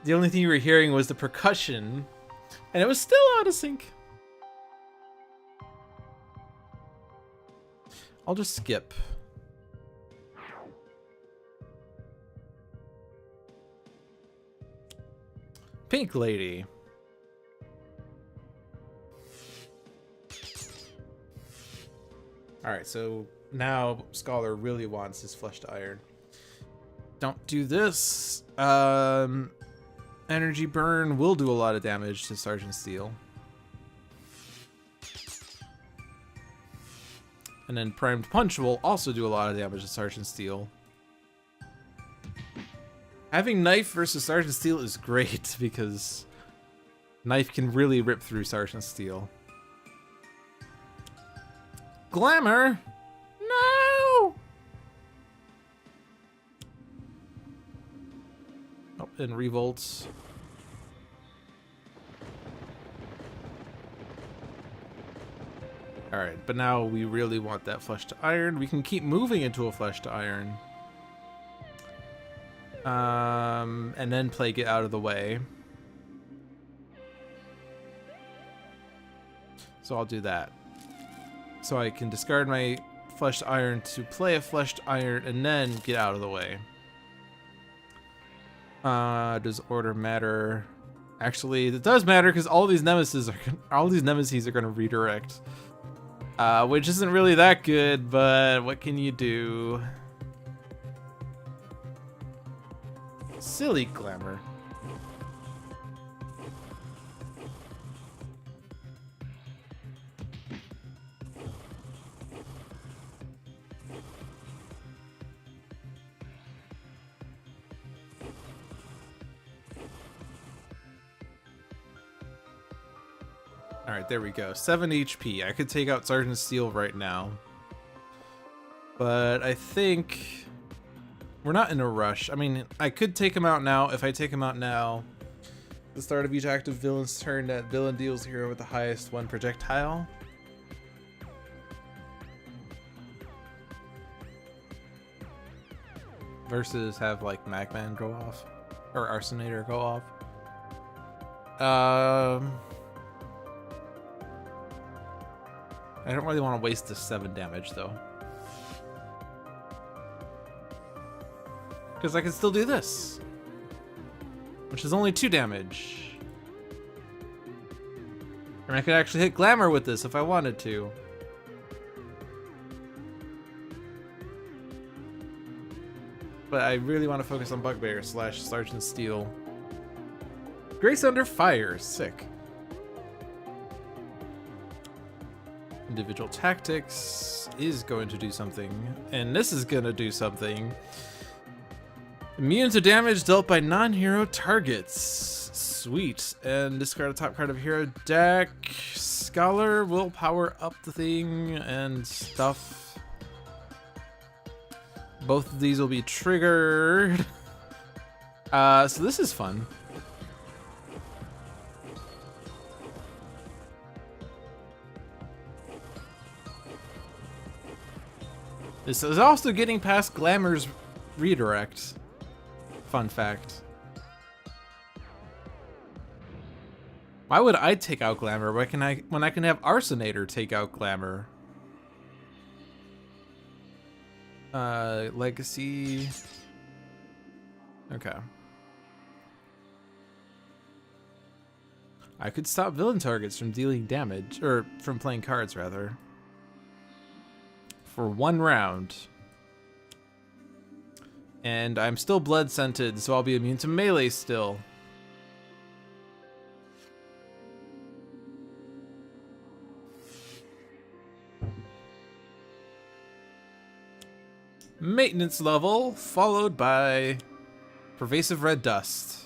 The only thing you were hearing was the percussion, and it was still out of sync. I'll just skip. Pink Lady. Alright, so now Scholar really wants his Flesh to Iron. Don't do this. Energy Burn will do a lot of damage to Sergeant Steel. And then Primed Punch will also do a lot of damage to Sergeant Steel. Having K.N.Y.F.E versus Sergeant Steel is great because K.N.Y.F.E can really rip through Sergeant Steel. Glamour? No! Oh, and Revolts. Alright, but now we really want that Flesh to Iron. We can keep moving into a Flesh to Iron. And then play Get Out of the Way. So I'll do that. So I can discard my Flesh to Iron to play a Flesh to Iron and then get out of the way. Does order matter? Actually, it does matter because all these nemesis are gonna redirect. Which isn't really that good, but what can you do? Silly Glamour. Alright, there we go. 7 HP. I could take out Sergeant Steel right now. But I think we're not in a rush. I mean, I could take him out now. If I take him out now, the start of each active villain's turn, that villain deals hero with the highest one projectile. Versus have like Magman go off. Or Arsonator go off. I don't really want to waste the 7 damage though. Because I can still do this. Which is only 2 damage. And I could actually hit Glamour with this if I wanted to. But I really want to focus on Bugbear / Sergeant Steel. Grace Under Fire, sick. Individual tactics is going to do something, and this is gonna do something. Immune to damage dealt by non-hero targets. Sweet. And discard a top card of hero deck. Scholar will power up the thing and stuff. Both of these will be triggered. So this is fun. This is also getting past Glamour's redirect. Fun fact. Why would I take out Glamour when I can have Arsonator take out Glamour? Legacy. Okay. I could stop villain targets from dealing damage, or from playing cards rather. For 1 round. And I'm still blood scented, so I'll be immune to melee still. Maintenance level, followed by pervasive red dust.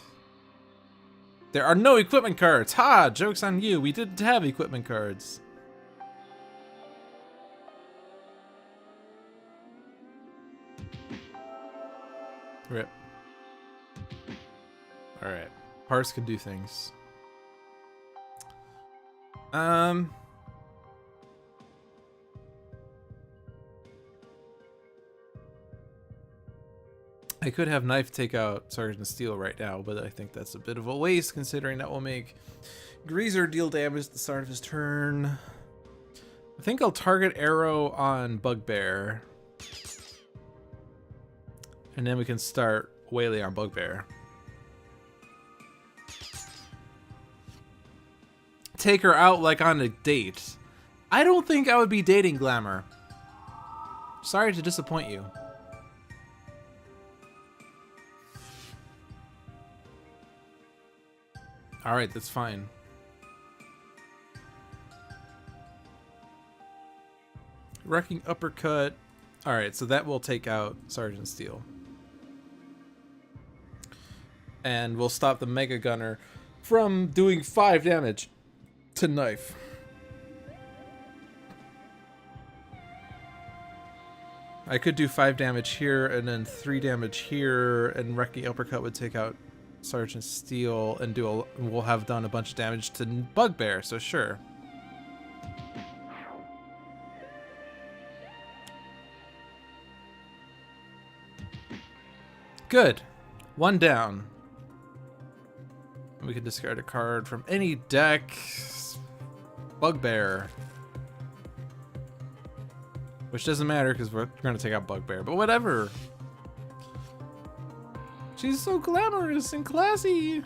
There are no equipment cards. Ha! Joke's on you. We didn't have equipment cards. Rip. Alright. Parse can do things. I could have K.N.Y.F.E take out Sergeant Steel right now, but I think that's a bit of a waste considering that will make Greazer deal damage at the start of his turn. I think I'll target arrow on Bugbear. And then we can start Waylay on Bugbear. Take her out like on a date. I don't think I would be dating Glamour. Sorry to disappoint you. Alright, that's fine. Wrecking Uppercut. Alright, so that will take out Sergeant Steel. And we'll stop the Mega Gunner from doing 5 damage to K.N.Y.F.E. I could do 5 damage here and then 3 damage here, and Wrecking Uppercut would take out Sergeant Steel and we'll have done a bunch of damage to Bugbear, so sure. Good. 1 down. We can discard a card from any deck. Bugbear. Which doesn't matter because we're going to take out Bugbear, but whatever. She's so glamorous and classy.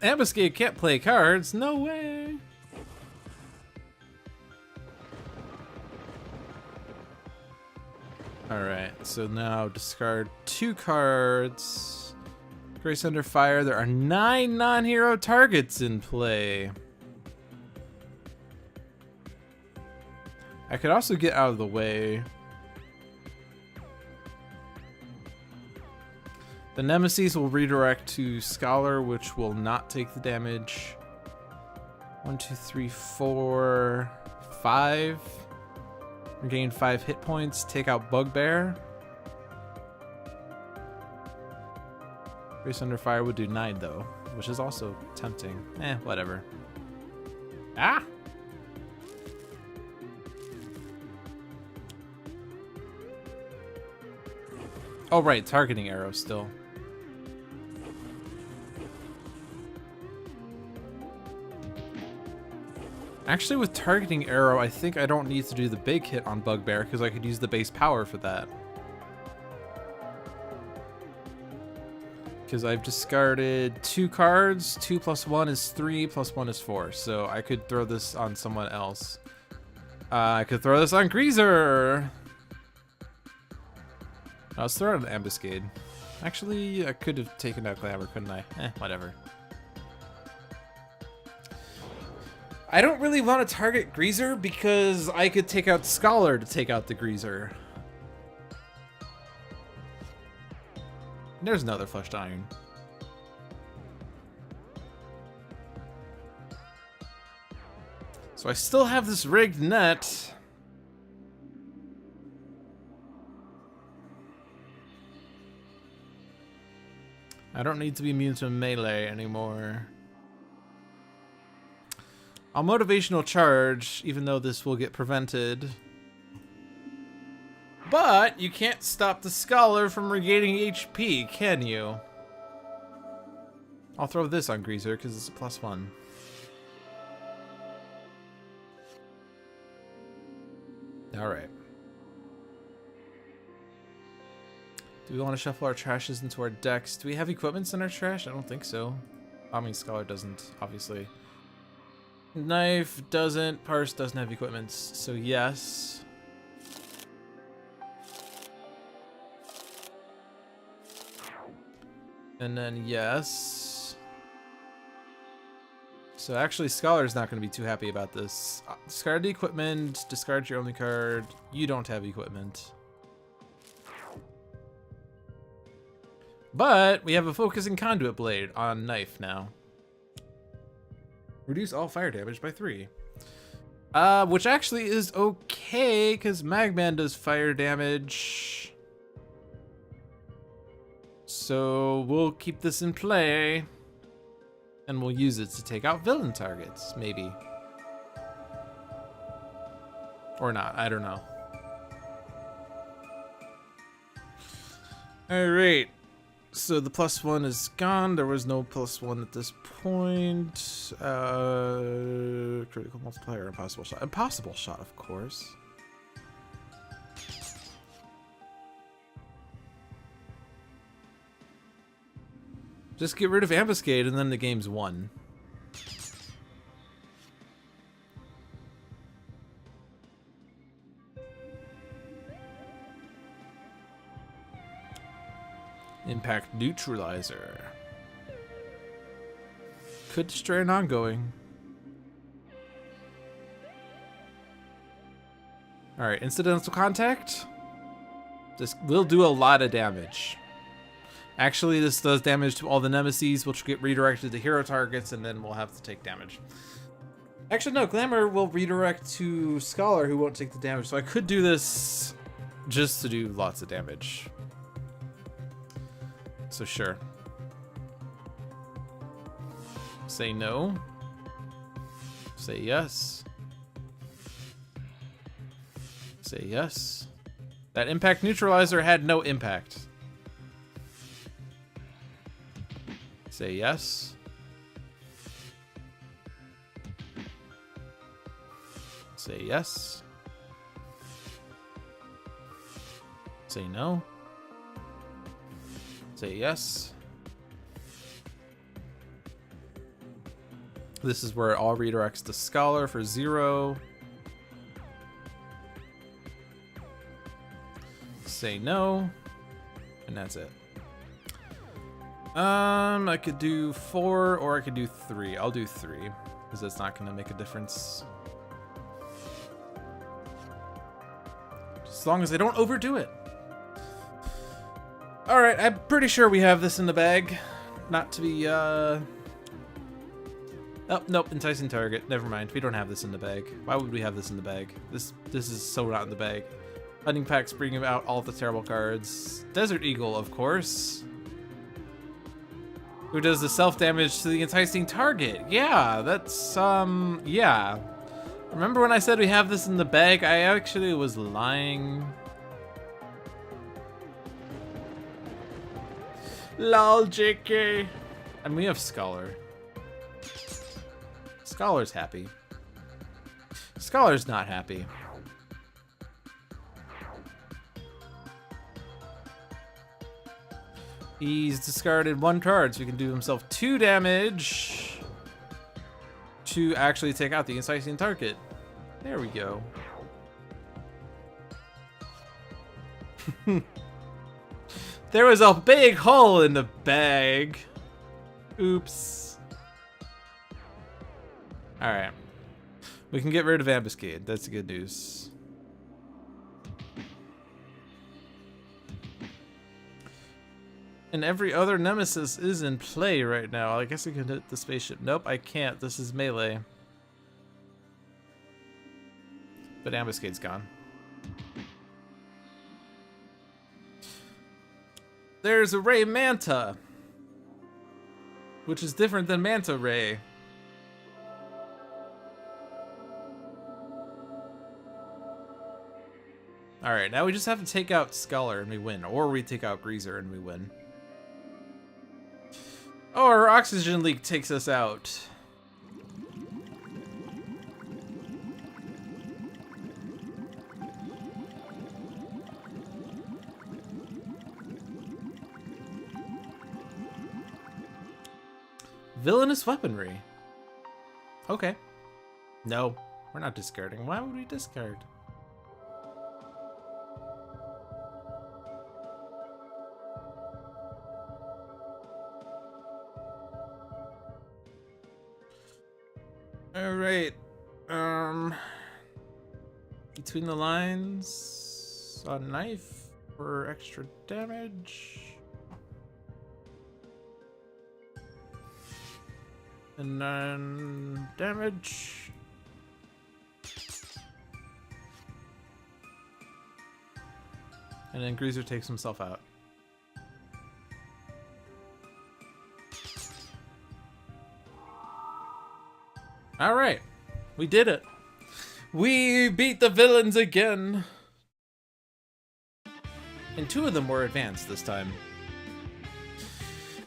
Ambuscade can't play cards. No way. Alright, so now discard 2 cards. Grace Under Fire. There are 9 non-hero targets in play. I could also get out of the way. The Nemesis will redirect to Scholar, which will not take the damage. 1, 2, 3, 4, 5. Regain 5 hit points. Take out Bugbear. Grace Under Fire would do 9 though, which is also tempting. Whatever. Ah! Oh right, targeting arrow still. Actually, with targeting arrow, I think I don't need to do the big hit on Bugbear because I could use the base power for that. Because I've discarded 2 cards. 2 + 1 is 3, + 1 is 4. So I could throw this on someone else. I could throw this on Greazer. Let's throw out an Ambuscade. Actually, I could have taken out Glamour, couldn't I? Whatever. I don't really want to target Greazer because I could take out Scholar to take out the Greazer. There's another Flushed Iron. So I still have this rigged net. I don't need to be immune to melee anymore. I'll motivational charge, even though this will get prevented. But you can't stop the Scholar from regaining HP, can you? I'll throw this on Greazer because it's a +1. Alright. Do we want to shuffle our trashes into our decks? Do we have equipments in our trash? I don't think so. I mean, Scholar doesn't, obviously. K.N.Y.F.E doesn't. Parse doesn't have equipments, so yes. And then yes. So actually, Scholar's not going to be too happy about this. Discard the equipment. Discard your only card. You don't have equipment. But we have a Focusing Conduit Blade on K.N.Y.F.E now. Reduce all fire damage by 3. Which actually is okay, because Magman does fire damage. So we'll keep this in play. And we'll use it to take out villain targets, maybe. Or not, I don't know. Alright. So the +1 is gone. There was no +1 at this point. Critical multiplier, impossible shot. Impossible shot, of course. Just get rid of Ambuscade and then the game's won. Impact Neutralizer. Could destroy an ongoing. Alright, Incidental Contact. This will do a lot of damage. Actually, this does damage to all the nemesis, which will get redirected to hero targets, and then we'll have to take damage. Actually, no, Glamour will redirect to Scholar, who won't take the damage, so I could do this just to do lots of damage. So sure. Say no. Say yes. Say yes. That Impact Neutralizer had no impact. Say yes. Say yes. Say no. Say yes. This is where it all redirects to Scholar for 0. Say no. And that's it. I could do 4 or I could do 3. I'll do 3 because that's not going to make a difference. As long as I don't overdo it. Alright, I'm pretty sure we have this in the bag. Not to be, Oh, nope, Enticing Target. Never mind, we don't have this in the bag. Why would we have this in the bag? This is so not in the bag. Hunting Pack's bringing out all the terrible cards. Desert Eagle, of course. Who does the self-damage to the Enticing Target. Yeah, that's, yeah. Remember when I said we have this in the bag? I actually was lying. Lol, JK. And we have Scholar. Scholar's happy. Scholar's not happy. He's discarded 1 card, so he can do himself 2 damage to actually take out the Enticing Target. There we go. There was a big hole in the bag. Oops. Alright. We can get rid of Ambuscade. That's good news. And every other nemesis is in play right now. I guess I can hit the spaceship. Nope, I can't. This is melee. But Ambuscade's gone. There's a Ray Manta, which is different than Manta Ray. Alright, now we just have to take out Scholar and we win. Or we take out Greazer and we win. Oh, our oxygen leak takes us out. Villainous weaponry. Okay. No, we're not discarding. Why would we discard? Alright. Between the lines on K.N.Y.F.E for extra damage. And then damage. And then Greazer takes himself out. Alright. We did it. We beat the villains again. And 2 of them were advanced this time.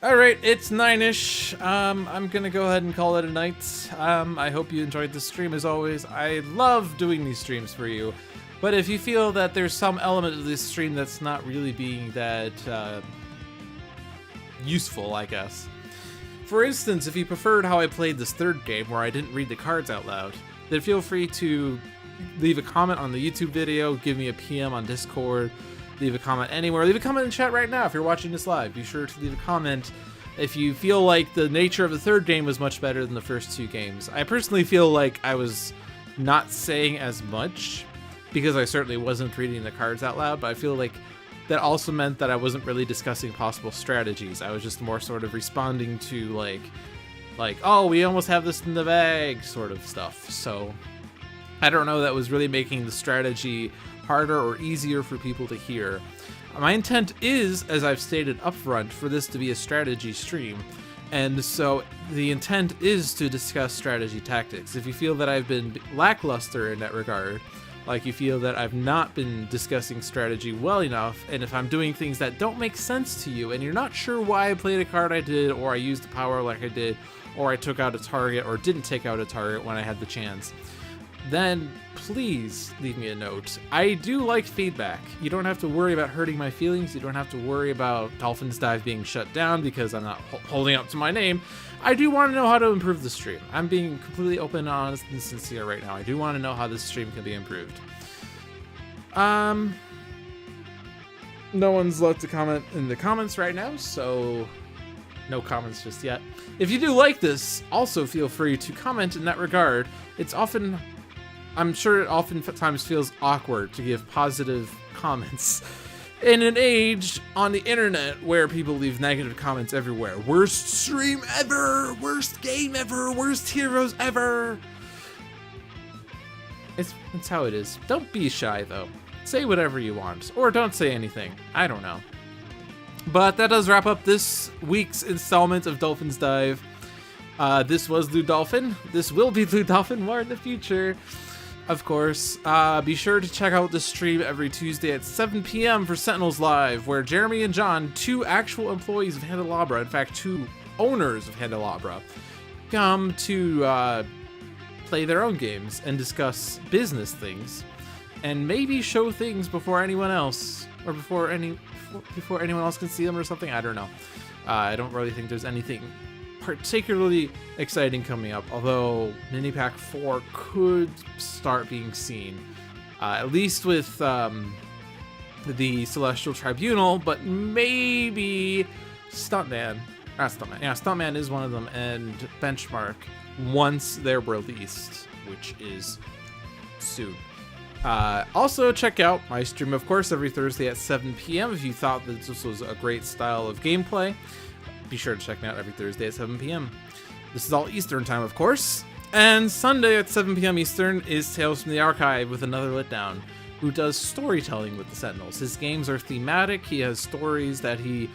Alright, it's 9-ish. I'm gonna go ahead and call it a night. I hope you enjoyed the stream as always. I love doing these streams for you. But if you feel that there's some element of this stream that's not really being that useful, I guess. For instance, if you preferred how I played this third game where I didn't read the cards out loud, then feel free to leave a comment on the YouTube video, give me a PM on Discord, leave a comment anywhere. Leave a comment in chat right now if you're watching this live. Be sure to leave a comment if you feel like the nature of the third game was much better than the first 2 games. I personally feel like I was not saying as much because I certainly wasn't reading the cards out loud, but I feel like that also meant that I wasn't really discussing possible strategies. I was just more sort of responding to like, oh, we almost have this in the bag sort of stuff. So I don't know that was really making the strategy harder or easier for people to hear. My intent is, as I've stated upfront, for this to be a strategy stream. And so the intent is to discuss strategy tactics. If you feel that I've been lackluster in that regard, like you feel that I've not been discussing strategy well enough, and if I'm doing things that don't make sense to you, and you're not sure why I played a card I did, or I used the power like I did, or I took out a target, or didn't take out a target when I had the chance, then please leave me a note. I do like feedback. You don't have to worry about hurting my feelings. You don't have to worry about Dolphin's Dive being shut down because I'm not holding up to my name. I do want to know how to improve the stream. I'm being completely open, honest, and sincere right now. I do want to know how this stream can be improved. No one's left a comment in the comments right now, so no comments just yet. If you do like this, also feel free to comment in that regard. It's often, I'm sure it oftentimes feels awkward to give positive comments in an age on the internet where people leave negative comments everywhere. Worst stream ever, worst game ever, worst heroes ever. It's how it is. Don't be shy though. Say whatever you want, or don't say anything. I don't know. But that does wrap up this week's installment of Dolphin's Dive. This was Blue Dolphin. This will be Blue Dolphin more in the future, of course. Be sure to check out the stream every Tuesday at 7 p.m. for Sentinels Live, where Jeremy and John, 2 actual employees of Handelabra, in fact 2 owners of Handelabra, come to play their own games and discuss business things, and maybe show things before anyone else, or before anyone else can see them or something. I don't know. I don't really think there's anything particularly exciting coming up, although Mini Pack 4 could start being seen, at least with the Celestial Tribunal, but maybe Stuntman. Not Stuntman. Yeah, Stuntman is one of them, and Benchmark once they're released, which is soon. Also, check out my stream, of course, every Thursday at 7 p.m. If you thought that this was a great style of gameplay, be sure to check me out every Thursday at 7 p.m. This is all Eastern time, of course. And Sunday at 7 p.m. Eastern is Tales from the Archive with another Letdown, who does storytelling with the Sentinels. His games are thematic. He has stories that he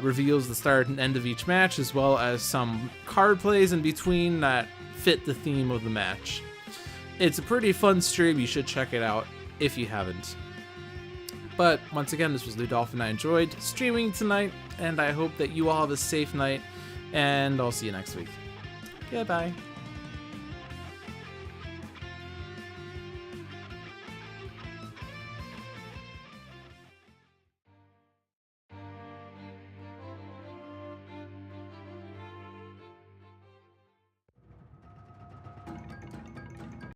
reveals the start and end of each match, as well as some card plays in between that fit the theme of the match. It's a pretty fun stream. You should check it out if you haven't. But once again, this was Dolphin. I enjoyed streaming tonight, and I hope that you all have a safe night, and I'll see you next week. Goodbye.